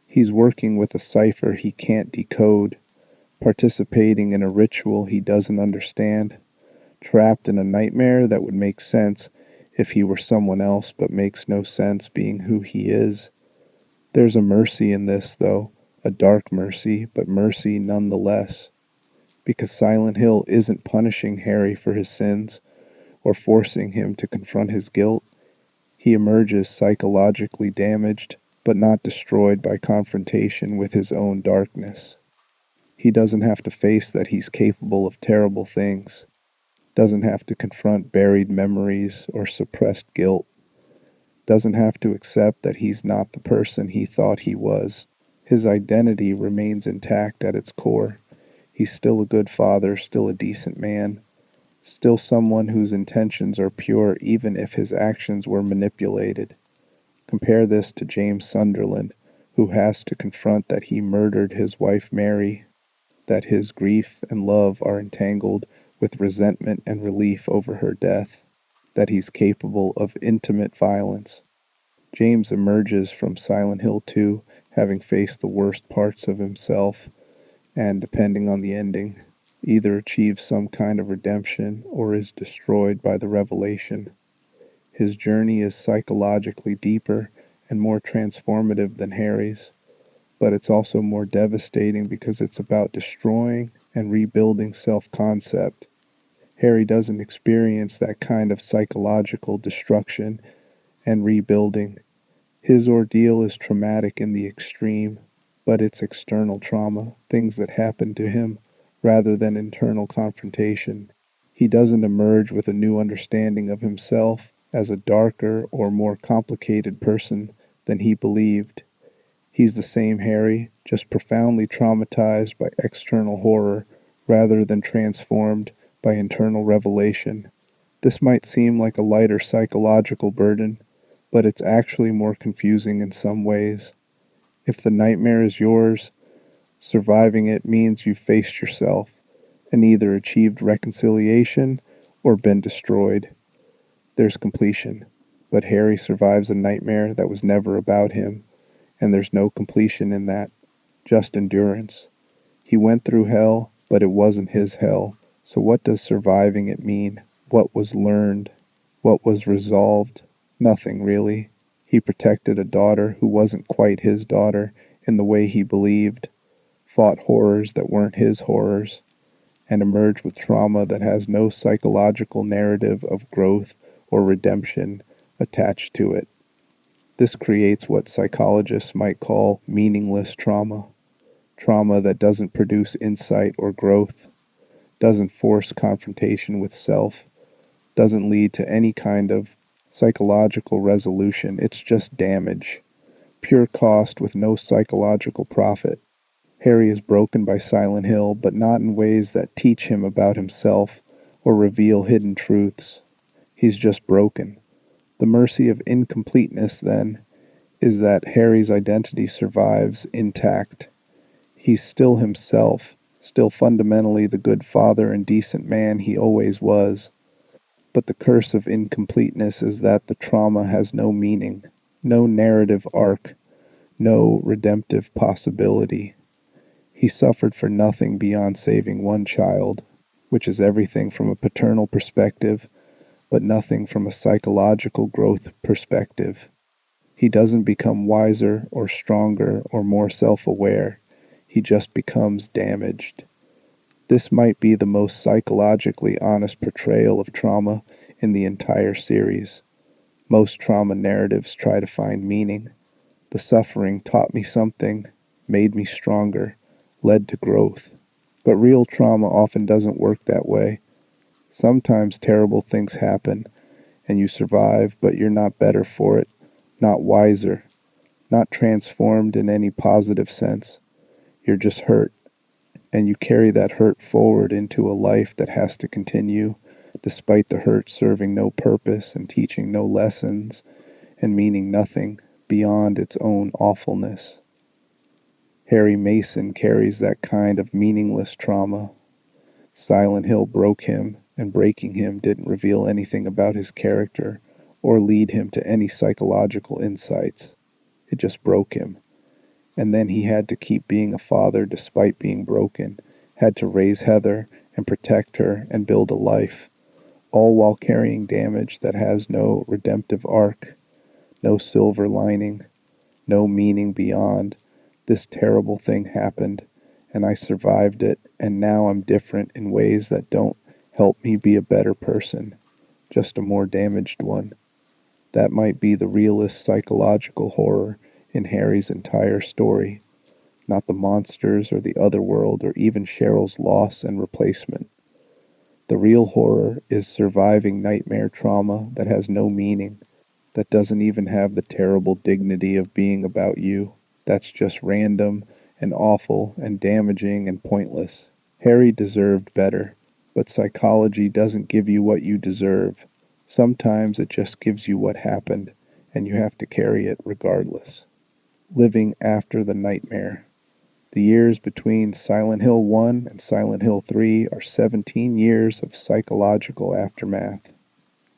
He's working with a cipher he can't decode, participating in a ritual he doesn't understand, trapped in a nightmare that would make sense if he were someone else but makes no sense being who he is. There's a mercy in this, though, a dark mercy, but mercy nonetheless, because Silent Hill isn't punishing Harry for his sins or forcing him to confront his guilt. He emerges psychologically damaged, but not destroyed by confrontation with his own darkness. He doesn't have to face that he's capable of terrible things, doesn't have to confront buried memories or suppressed guilt, doesn't have to accept that he's not the person he thought he was. His identity remains intact at its core. He's still a good father, still a decent man, still someone whose intentions are pure even if his actions were manipulated. Compare this to James Sunderland, who has to confront that he murdered his wife Mary, that his grief and love are entangled with resentment and relief over her death, that he's capable of intimate violence. James emerges from Silent Hill 2 having faced the worst parts of himself, and depending on the ending, either achieves some kind of redemption or is destroyed by the revelation. His journey is psychologically deeper and more transformative than Harry's, but it's also more devastating because it's about destroying and rebuilding self-concept. Harry doesn't experience that kind of psychological destruction and rebuilding. His ordeal is traumatic in the extreme, but it's external trauma, things that happen to him, rather than internal confrontation. He doesn't emerge with a new understanding of himself, as a darker or more complicated person than he believed. He's the same Harry, just profoundly traumatized by external horror rather than transformed by internal revelation. This might seem like a lighter psychological burden, but it's actually more confusing in some ways. If the nightmare is yours, surviving it means you've faced yourself and either achieved reconciliation or been destroyed. There's completion. But Harry survives a nightmare that was never about him, and there's no completion in that, just endurance. He went through hell, but it wasn't his hell. So what does surviving it mean? What was learned? What was resolved? Nothing, really. He protected a daughter who wasn't quite his daughter in the way he believed, fought horrors that weren't his horrors, and emerged with trauma that has no psychological narrative of growth or redemption attached to it. This creates what psychologists might call meaningless trauma. Trauma that doesn't produce insight or growth, doesn't force confrontation with self, doesn't lead to any kind of psychological resolution. It's just damage, pure cost with no psychological profit. Harry is broken by Silent Hill, but not in ways that teach him about himself or reveal hidden truths. He's just broken. The mercy of incompleteness, then, is that Harry's identity survives intact. He's still himself, still fundamentally the good father and decent man he always was. But the curse of incompleteness is that the trauma has no meaning, no narrative arc, no redemptive possibility. He suffered for nothing beyond saving one child, which is everything from a paternal perspective, but nothing from a psychological growth perspective. He doesn't become wiser or stronger or more self-aware. He just becomes damaged. This might be the most psychologically honest portrayal of trauma in the entire series. Most trauma narratives try to find meaning. The suffering taught me something, made me stronger, led to growth. But real trauma often doesn't work that way. Sometimes terrible things happen, and you survive, but you're not better for it, not wiser, not transformed in any positive sense. You're just hurt, and you carry that hurt forward into a life that has to continue, despite the hurt serving no purpose and teaching no lessons and meaning nothing beyond its own awfulness. Harry Mason carries that kind of meaningless trauma. Silent Hill broke him, and breaking him didn't reveal anything about his character or lead him to any psychological insights. It just broke him. And then he had to keep being a father despite being broken, had to raise Heather and protect her and build a life, all while carrying damage that has no redemptive arc, no silver lining, no meaning beyond. This terrible thing happened, and I survived it, and now I'm different in ways that don't help me be a better person, just a more damaged one. That might be the realest psychological horror in Harry's entire story, not the monsters or the other world or even Cheryl's loss and replacement. The real horror is surviving nightmare trauma that has no meaning, that doesn't even have the terrible dignity of being about you. That's just random and awful and damaging and pointless. Harry deserved better, but psychology doesn't give you what you deserve. Sometimes it just gives you what happened, and you have to carry it regardless. Living after the nightmare. The years between Silent Hill 1 and Silent Hill 3 are 17 years of psychological aftermath.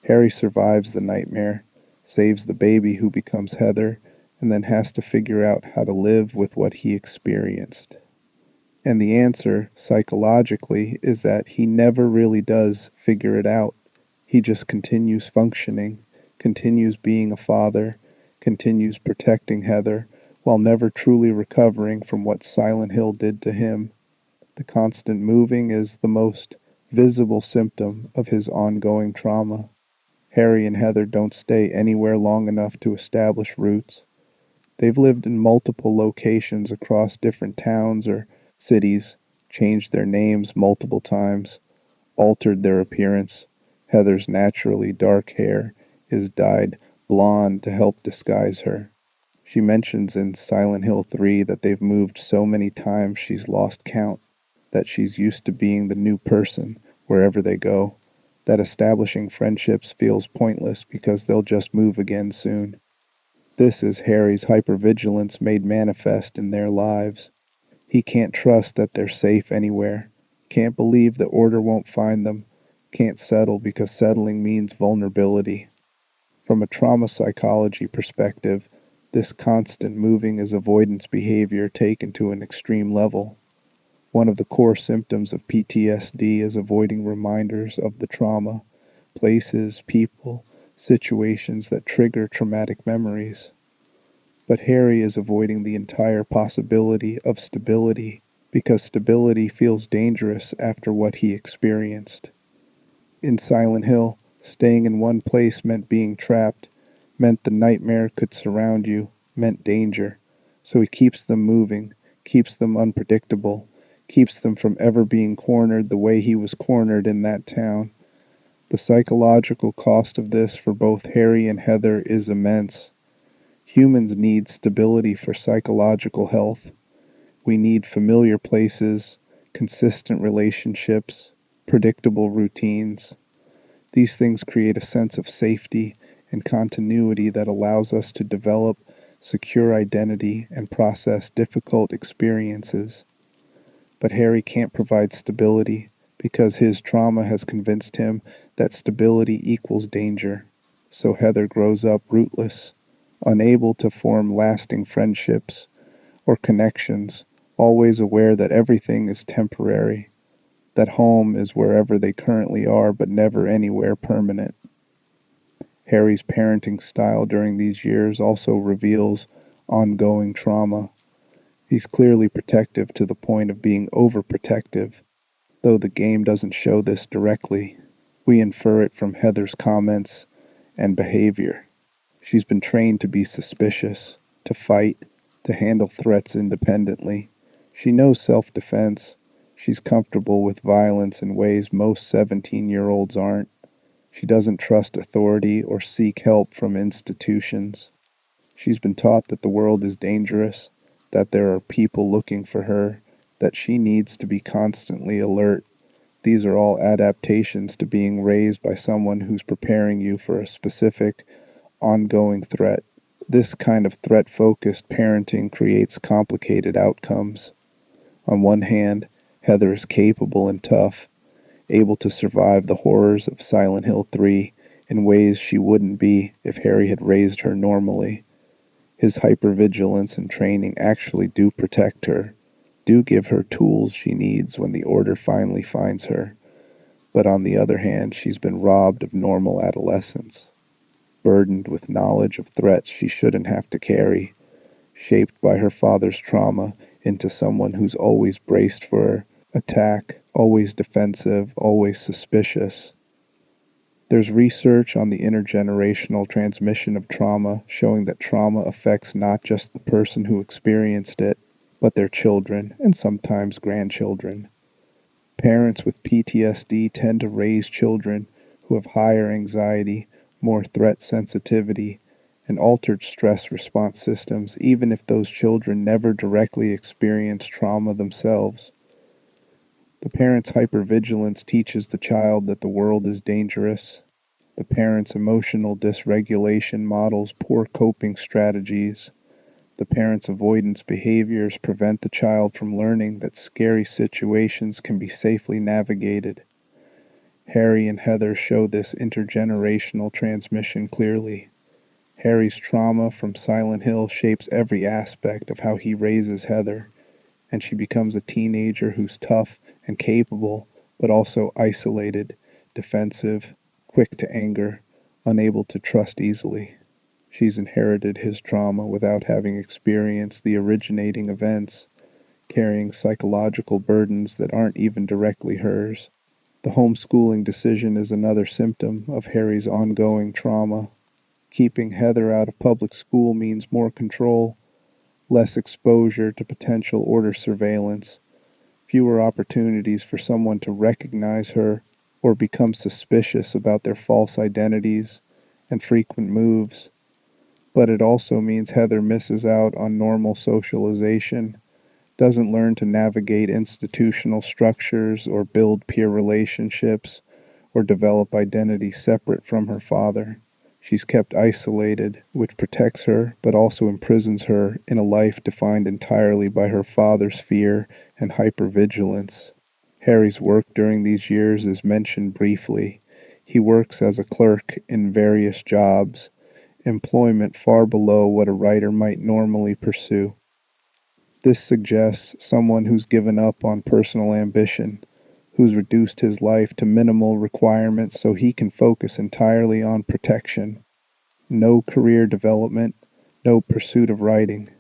Harry survives the nightmare, saves the baby who becomes Heather, and then has to figure out how to live with what he experienced. And the answer, psychologically, is that he never really does figure it out. He just continues functioning, continues being a father, continues protecting Heather, while never truly recovering from what Silent Hill did to him. The constant moving is the most visible symptom of his ongoing trauma. Harry and Heather don't stay anywhere long enough to establish roots. They've lived in multiple locations across different towns or cities, changed their names multiple times, altered their appearance. Heather's naturally dark hair is dyed blonde to help disguise her. She mentions in Silent Hill 3 that they've moved so many times she's lost count, that she's used to being the new person wherever they go, that establishing friendships feels pointless because they'll just move again soon. This is Harry's hypervigilance made manifest in their lives. He can't trust that they're safe anywhere, can't believe that order won't find them, can't settle because settling means vulnerability. From a trauma psychology perspective, this constant moving is avoidance behavior taken to an extreme level. One of the core symptoms of PTSD is avoiding reminders of the trauma, places, people, situations that trigger traumatic memories. But Harry is avoiding the entire possibility of stability because stability feels dangerous after what he experienced. In Silent Hill, staying in one place meant being trapped, meant the nightmare could surround you, meant danger. So he keeps them moving, keeps them unpredictable, keeps them from ever being cornered the way he was cornered in that town. The psychological cost of this for both Harry and Heather is immense. Humans need stability for psychological health. We need familiar places, consistent relationships, predictable routines. These things create a sense of safety and continuity that allows us to develop secure identity and process difficult experiences. But Harry can't provide stability because his trauma has convinced him that stability equals danger. So Heather grows up rootless, unable to form lasting friendships or connections, always aware that everything is temporary, that home is wherever they currently are but never anywhere permanent. Harry's parenting style during these years also reveals ongoing trauma. He's clearly protective to the point of being overprotective, though the game doesn't show this directly. We infer it from Heather's comments and behavior. She's been trained to be suspicious, to fight, to handle threats independently. She knows self-defense. She's comfortable with violence in ways most 17-year-olds aren't. She doesn't trust authority or seek help from institutions. She's been taught that the world is dangerous, that there are people looking for her, that she needs to be constantly alert. These are all adaptations to being raised by someone who's preparing you for a specific, ongoing threat. This kind of threat-focused parenting creates complicated outcomes. On one hand, Heather is capable and tough, able to survive the horrors of Silent Hill 3 in ways she wouldn't be if Harry had raised her normally. His hypervigilance and training actually do protect her, do give her tools she needs when the order finally finds her. But on the other hand, she's been robbed of normal adolescence, burdened with knowledge of threats she shouldn't have to carry, shaped by her father's trauma into someone who's always braced for attack, always defensive, always suspicious. There's research on the intergenerational transmission of trauma showing that trauma affects not just the person who experienced it, but their children and sometimes grandchildren. Parents with PTSD tend to raise children who have higher anxiety, more threat sensitivity, and altered stress response systems, even if those children never directly experience trauma themselves. The parent's hypervigilance teaches the child that the world is dangerous. The parent's emotional dysregulation models poor coping strategies. The parent's avoidance behaviors prevent the child from learning that scary situations can be safely navigated. Harry and Heather show this intergenerational transmission clearly. Harry's trauma from Silent Hill shapes every aspect of how he raises Heather, and she becomes a teenager who's tough and capable, but also isolated, defensive, quick to anger, unable to trust easily. She's inherited his trauma without having experienced the originating events, carrying psychological burdens that aren't even directly hers. The homeschooling decision is another symptom of Harry's ongoing trauma. Keeping Heather out of public school means more control, less exposure to potential order surveillance, fewer opportunities for someone to recognize her or become suspicious about their false identities, and frequent moves. But it also means Heather misses out on normal socialization, doesn't learn to navigate institutional structures or build peer relationships or develop identity separate from her father. She's kept isolated, which protects her but also imprisons her in a life defined entirely by her father's fear and hypervigilance. Harry's work during these years is mentioned briefly. He works as a clerk in various jobs, employment far below what a writer might normally pursue. This suggests someone who's given up on personal ambition, who's reduced his life to minimal requirements so he can focus entirely on protection. No career development, no pursuit of writing,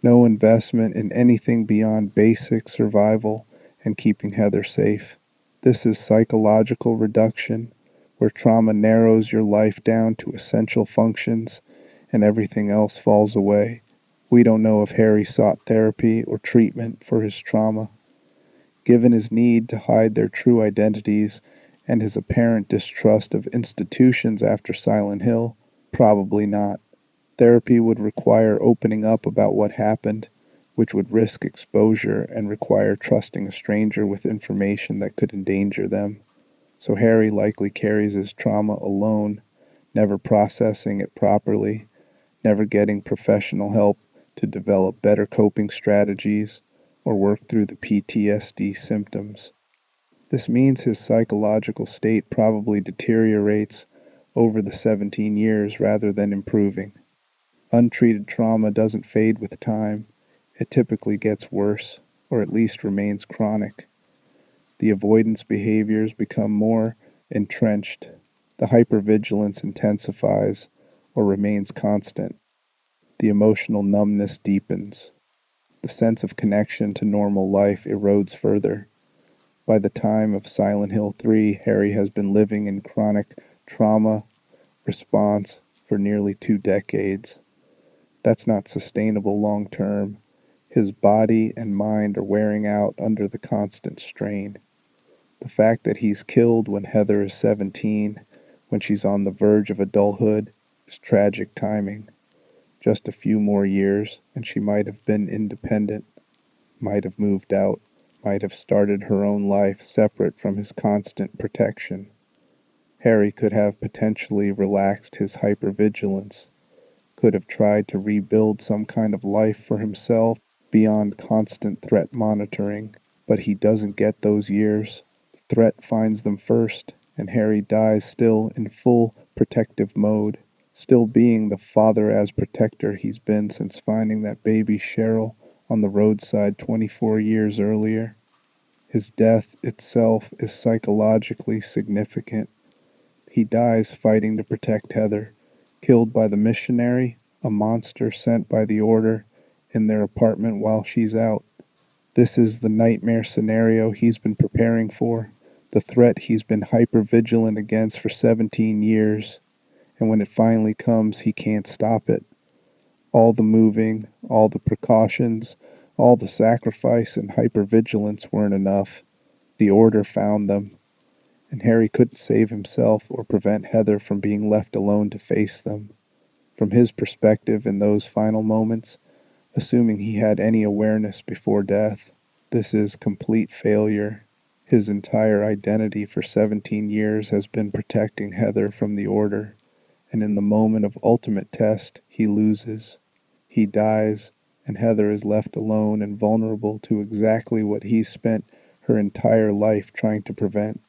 no investment in anything beyond basic survival and keeping Heather safe. This is psychological reduction, where trauma narrows your life down to essential functions and everything else falls away. We don't know if Harry sought therapy or treatment for his trauma. Given his need to hide their true identities and his apparent distrust of institutions after Silent Hill, probably not. Therapy would require opening up about what happened, which would risk exposure and require trusting a stranger with information that could endanger them. So Harry likely carries his trauma alone, never processing it properly, never getting professional help to develop better coping strategies or work through the PTSD symptoms. This means his psychological state probably deteriorates over the 17 years rather than improving. Untreated trauma doesn't fade with time. It typically gets worse, or at least remains chronic. The avoidance behaviors become more entrenched. The hypervigilance intensifies or remains constant. The emotional numbness deepens. The sense of connection to normal life erodes further. By the time of Silent Hill 3, Harry has been living in chronic trauma response for nearly 2 decades. That's not sustainable long term. His body and mind are wearing out under the constant strain. The fact that he's killed when Heather is 17, when she's on the verge of adulthood, is tragic timing. Just a few more years, and she might have been independent, might have moved out, might have started her own life separate from his constant protection. Harry could have potentially relaxed his hypervigilance, could have tried to rebuild some kind of life for himself beyond constant threat monitoring, but he doesn't get those years. The threat finds them first, and Harry dies still in full protective mode, still being the father as protector he's been since finding that baby Cheryl on the roadside 24 years earlier. His death itself is psychologically significant. He dies fighting to protect Heather, killed by the missionary, a monster sent by the Order, in their apartment while she's out. This is the nightmare scenario he's been preparing for, the threat he's been hyper-vigilant against for 17 years, and when it finally comes, he can't stop it. All the moving, all the precautions, all the sacrifice and hyper-vigilance weren't enough. The Order found them, and Harry couldn't save himself or prevent Heather from being left alone to face them. From his perspective in those final moments, assuming he had any awareness before death, this is complete failure. His entire identity for 17 years has been protecting Heather from the Order, and in the moment of ultimate test, he loses. He dies, and Heather is left alone and vulnerable to exactly what he spent her entire life trying to prevent.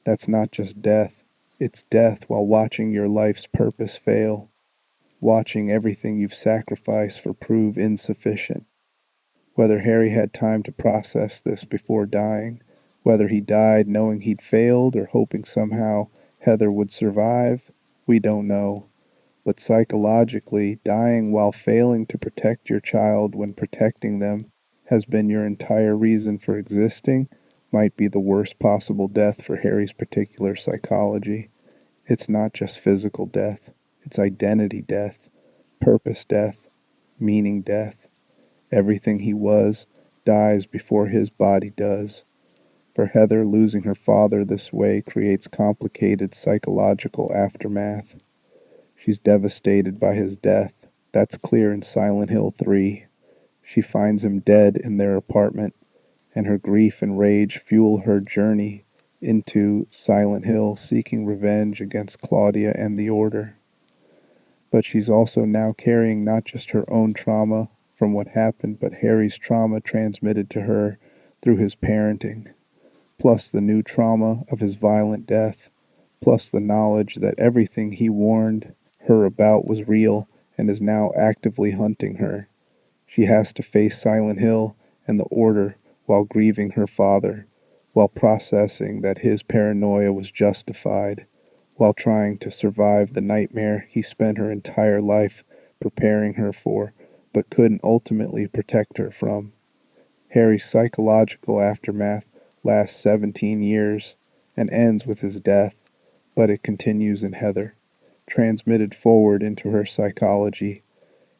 That's not just death. It's death while watching your life's purpose fail, watching everything you've sacrificed for prove insufficient. Whether Harry had time to process this before dying, whether he died knowing he'd failed or hoping somehow Heather would survive, we don't know. But psychologically, dying while failing to protect your child when protecting them has been your entire reason for existing might be the worst possible death for Harry's particular psychology. It's not just physical death, it's identity death, purpose death, meaning death. Everything he was dies before his body does. For Heather, losing her father this way creates complicated psychological aftermath. She's devastated by his death. That's clear in Silent Hill 3. She finds him dead in their apartment, and her grief and rage fuel her journey into Silent Hill, seeking revenge against Claudia and the Order. But she's also now carrying not just her own trauma from what happened, but Harry's trauma transmitted to her through his parenting, plus the new trauma of his violent death, plus the knowledge that everything he warned her about was real and is now actively hunting her. She has to face Silent Hill and the Order while grieving her father, while processing that his paranoia was justified, while trying to survive the nightmare he spent her entire life preparing her for, but couldn't ultimately protect her from. Harry's psychological aftermath lasts 17 years and ends with his death, but it continues in Heather, transmitted forward into her psychology,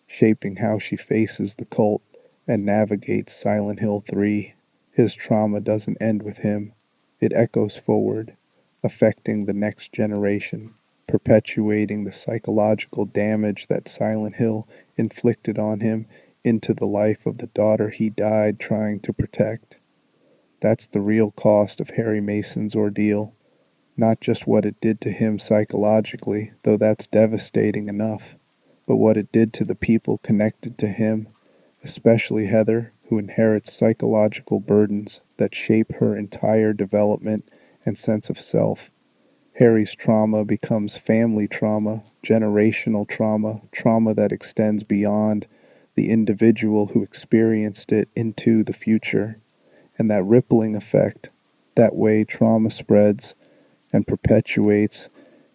shaping how she faces the cult and navigates Silent Hill 3. His trauma doesn't end with him, it echoes forward, affecting the next generation, perpetuating the psychological damage that Silent Hill inflicted on him into the life of the daughter he died trying to protect. That's the real cost of Harry Mason's ordeal, not just what it did to him psychologically, though that's devastating enough, but what it did to the people connected to him, especially Heather, who inherits psychological burdens that shape her entire development and sense of self. Harry's trauma becomes family trauma, generational trauma, trauma that extends beyond the individual who experienced it into the future. And that rippling effect, that way trauma spreads and perpetuates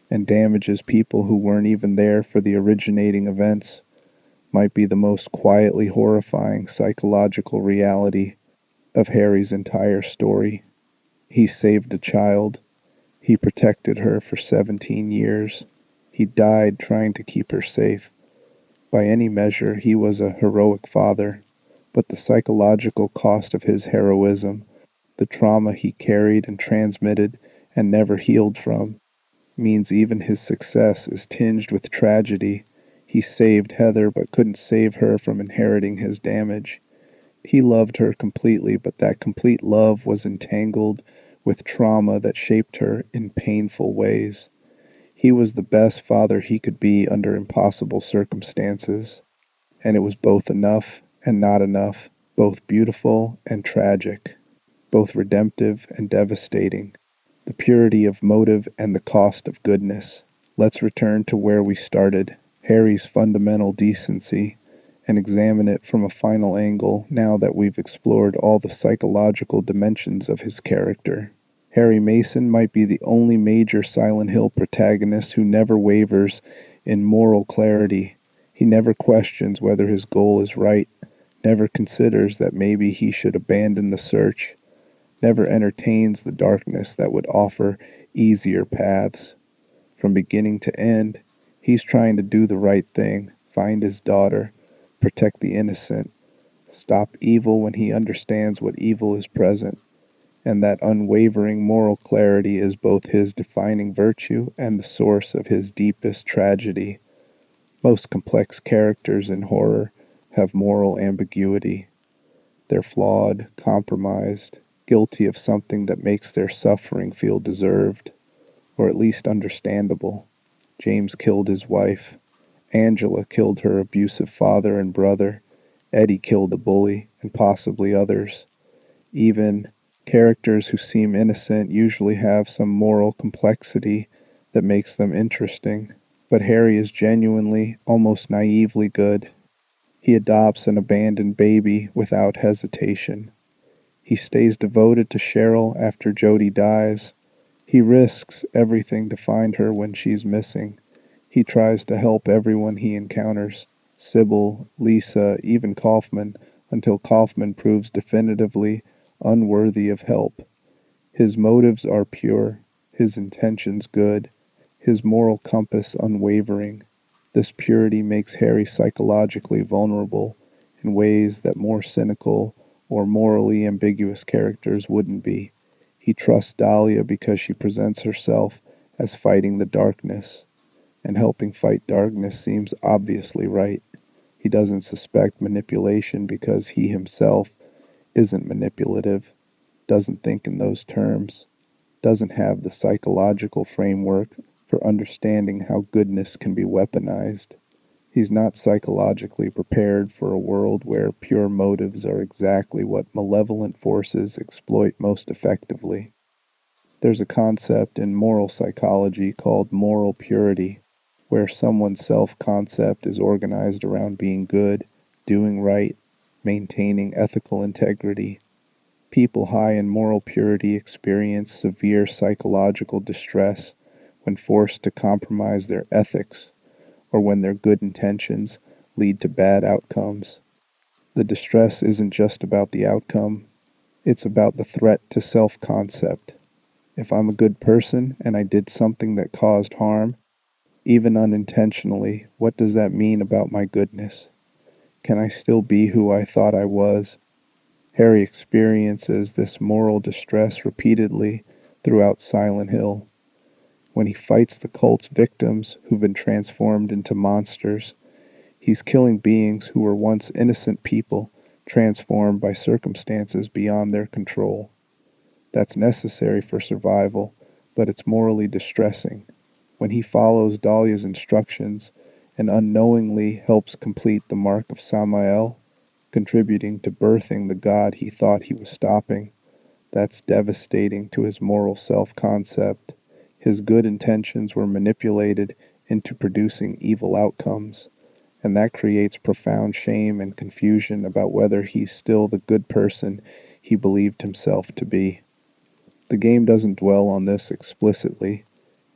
and damages people who weren't even there for the originating events, might be the most quietly horrifying psychological reality of Harry's entire story. He saved a child. He protected her for 17 years. He died trying to keep her safe. By any measure, he was a heroic father, but the psychological cost of his heroism, the trauma he carried and transmitted and never healed from, means even his success is tinged with tragedy. He saved Heather but couldn't save her from inheriting his damage. He loved her completely, but that complete love was entangled with trauma that shaped her in painful ways. He was the best father he could be under impossible circumstances, and it was both enough and not enough, both beautiful and tragic, both redemptive and devastating. The purity of motive and the cost of goodness. Let's return to where we started, Harry's fundamental decency, and examine it from a final angle now that we've explored all the psychological dimensions of his character. Harry Mason might be the only major Silent Hill protagonist who never wavers in moral clarity. He never questions whether his goal is right, never considers that maybe he should abandon the search, never entertains the darkness that would offer easier paths. From beginning to end, he's trying to do the right thing, find his daughter, protect the innocent, stop evil when he understands what evil is present, and that unwavering moral clarity is both his defining virtue and the source of his deepest tragedy. Most complex characters in horror have moral ambiguity. They're flawed, compromised, guilty of something that makes their suffering feel deserved, or at least understandable. James killed his wife. Angela killed her abusive father and brother. Eddie killed a bully, and possibly others. Even characters who seem innocent usually have some moral complexity that makes them interesting. But Harry is genuinely, almost naively good. He adopts an abandoned baby without hesitation. He stays devoted to Cheryl after Jody dies. He risks everything to find her when she's missing. He tries to help everyone he encounters, Sybil, Lisa, even Kaufman, until Kaufman proves definitively unworthy of help. His motives are pure, his intentions good, his moral compass unwavering. This purity makes Harry psychologically vulnerable in ways that more cynical or morally ambiguous characters wouldn't be. He trusts Dahlia because she presents herself as fighting the darkness, and helping fight darkness seems obviously right. He doesn't suspect manipulation because he himself isn't manipulative, doesn't think in those terms, doesn't have the psychological framework for understanding how goodness can be weaponized. He's not psychologically prepared for a world where pure motives are exactly what malevolent forces exploit most effectively. There's a concept in moral psychology called moral purity, where someone's self concept is organized around being good, doing right, maintaining ethical integrity. People high in moral purity experience severe psychological distress when forced to compromise their ethics or when their good intentions lead to bad outcomes. The distress isn't just about the outcome, it's about the threat to self concept. If I'm a good person and I did something that caused harm, even unintentionally, what does that mean about my goodness? Can I still be who I thought I was? Harry experiences this moral distress repeatedly throughout Silent Hill. When he fights the cult's victims who've been transformed into monsters, he's killing beings who were once innocent people transformed by circumstances beyond their control. That's necessary for survival, but it's morally distressing. When he follows Dahlia's instructions and unknowingly helps complete the mark of Samael, contributing to birthing the god he thought he was stopping, that's devastating to his moral self-concept. His good intentions were manipulated into producing evil outcomes, and that creates profound shame and confusion about whether he's still the good person he believed himself to be. The game doesn't dwell on this explicitly.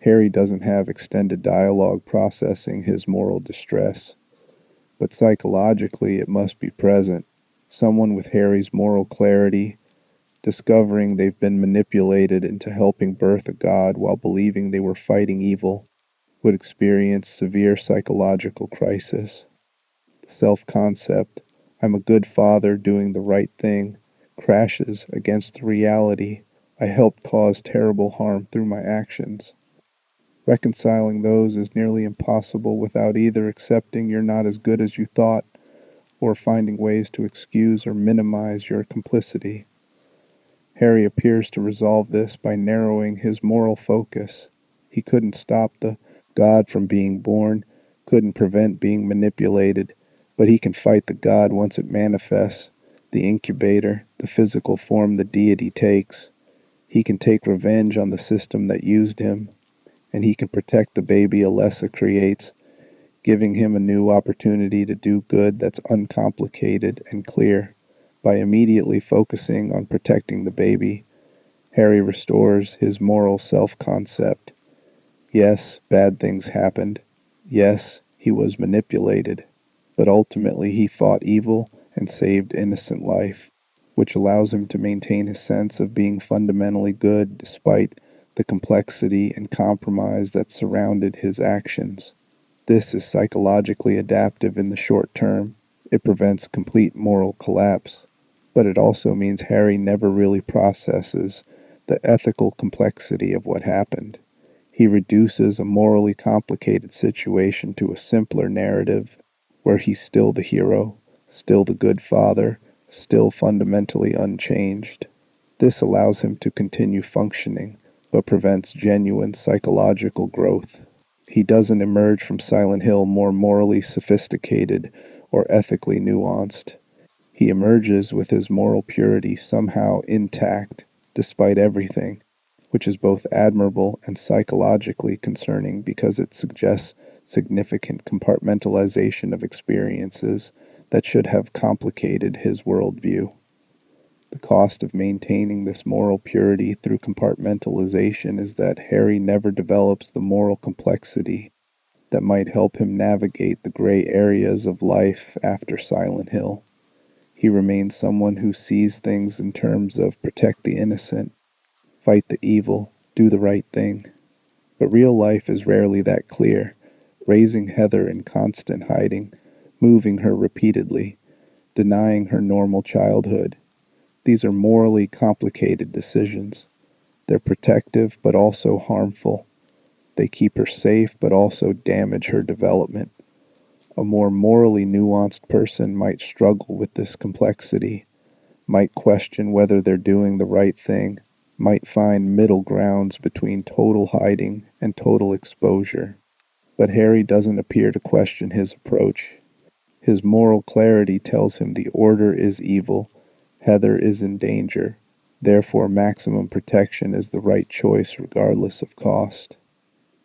Harry doesn't have extended dialogue processing his moral distress, but psychologically it must be present. Someone with Harry's moral clarity, discovering they've been manipulated into helping birth a god while believing they were fighting evil, would experience severe psychological crisis. The self-concept, I'm a good father doing the right thing, crashes against the reality I helped cause terrible harm through my actions. Reconciling those is nearly impossible without either accepting you're not as good as you thought or finding ways to excuse or minimize your complicity. Harry appears to resolve this by narrowing his moral focus. He couldn't stop the god from being born, couldn't prevent being manipulated, but he can fight the god once it manifests, the incubator, the physical form the deity takes. He can take revenge on the system that used him, and he can protect the baby Alessa creates, giving him a new opportunity to do good that's uncomplicated and clear. By immediately focusing on protecting the baby, Harry restores his moral self-concept. Yes, bad things happened. Yes, he was manipulated. But ultimately he fought evil and saved innocent life, which allows him to maintain his sense of being fundamentally good despite the complexity and compromise that surrounded his actions. This is psychologically adaptive in the short term. It prevents complete moral collapse. But it also means Harry never really processes the ethical complexity of what happened. He reduces a morally complicated situation to a simpler narrative where he's still the hero, still the good father, still fundamentally unchanged. This allows him to continue functioning, but prevents genuine psychological growth. He doesn't emerge from Silent Hill more morally sophisticated or ethically nuanced. He emerges with his moral purity somehow intact, despite everything, which is both admirable and psychologically concerning because it suggests significant compartmentalization of experiences that should have complicated his worldview. The cost of maintaining this moral purity through compartmentalization is that Harry never develops the moral complexity that might help him navigate the gray areas of life after Silent Hill. He remains someone who sees things in terms of protect the innocent, fight the evil, do the right thing. But real life is rarely that clear, raising Heather in constant hiding, moving her repeatedly, denying her normal childhood. These are morally complicated decisions. They're protective but also harmful. They keep her safe but also damage her development. A more morally nuanced person might struggle with this complexity, might question whether they're doing the right thing, might find middle grounds between total hiding and total exposure. But Harry doesn't appear to question his approach. His moral clarity tells him the Order is evil, Heather is in danger, therefore maximum protection is the right choice regardless of cost.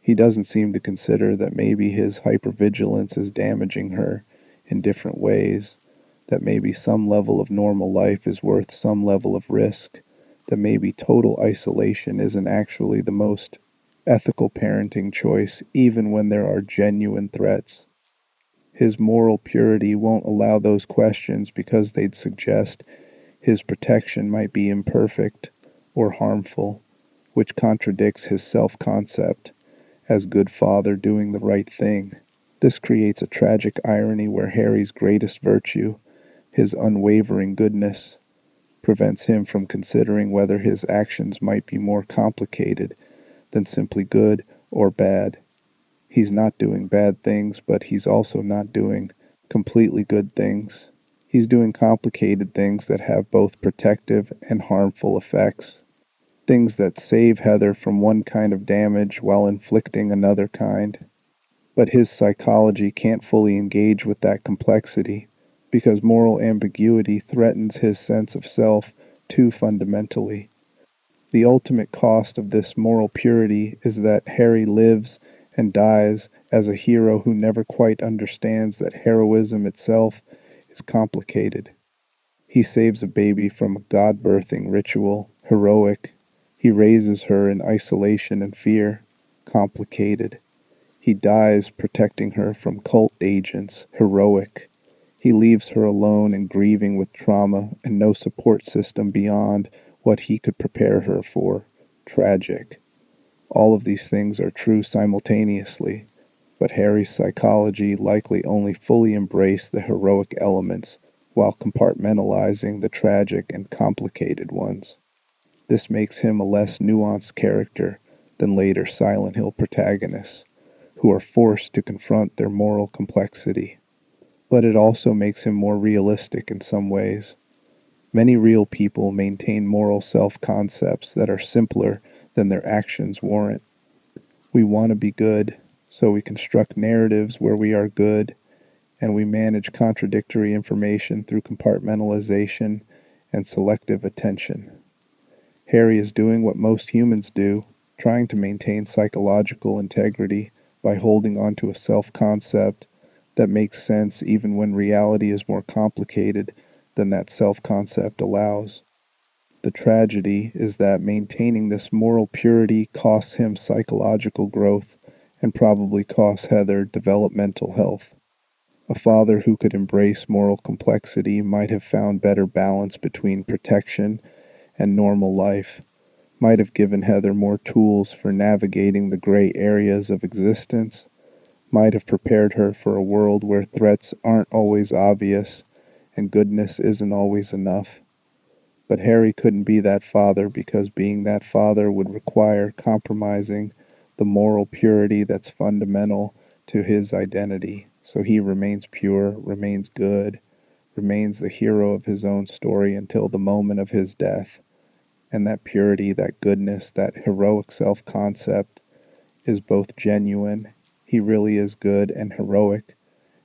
He doesn't seem to consider that maybe his hypervigilance is damaging her in different ways, that maybe some level of normal life is worth some level of risk, that maybe total isolation isn't actually the most ethical parenting choice even when there are genuine threats. His moral purity won't allow those questions because they'd suggest his protection might be imperfect or harmful, which contradicts his self-concept as good father doing the right thing. This creates a tragic irony where Harry's greatest virtue, his unwavering goodness, prevents him from considering whether his actions might be more complicated than simply good or bad. He's not doing bad things, but he's also not doing completely good things. He's doing complicated things that have both protective and harmful effects. Things that save Heather from one kind of damage while inflicting another kind. But his psychology can't fully engage with that complexity because moral ambiguity threatens his sense of self too fundamentally. The ultimate cost of this moral purity is that Harry lives and dies as a hero who never quite understands that heroism itself is complicated. He saves a baby from a god-birthing ritual, heroic. He raises her in isolation and fear, complicated. He dies protecting her from cult agents, heroic. He leaves her alone and grieving with trauma and no support system beyond what he could prepare her for, tragic. All of these things are true simultaneously, but Harry's psychology likely only fully embraced the heroic elements while compartmentalizing the tragic and complicated ones. This makes him a less nuanced character than later Silent Hill protagonists, who are forced to confront their moral complexity. But it also makes him more realistic in some ways. Many real people maintain moral self-concepts that are simpler than their actions warrant. We want to be good, so we construct narratives where we are good, and we manage contradictory information through compartmentalization and selective attention. Harry is doing what most humans do, trying to maintain psychological integrity by holding on to a self-concept that makes sense even when reality is more complicated than that self-concept allows. The tragedy is that maintaining this moral purity costs him psychological growth and probably costs Heather developmental health. A father who could embrace moral complexity might have found better balance between protection and normal life, might have given Heather more tools for navigating the gray areas of existence, might have prepared her for a world where threats aren't always obvious and goodness isn't always enough. But Harry couldn't be that father because being that father would require compromising the moral purity that's fundamental to his identity. So he remains pure, remains good, remains the hero of his own story until the moment of his death. And that purity, that goodness, that heroic self-concept is both genuine, he really is good and heroic,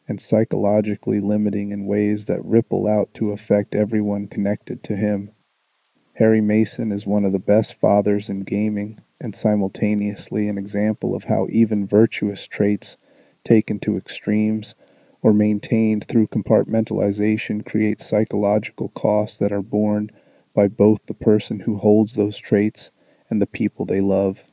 and psychologically limiting in ways that ripple out to affect everyone connected to him. Harry Mason is one of the best fathers in gaming, and simultaneously an example of how even virtuous traits taken to extremes or maintained through compartmentalization create psychological costs that are borne by both the person who holds those traits and the people they love.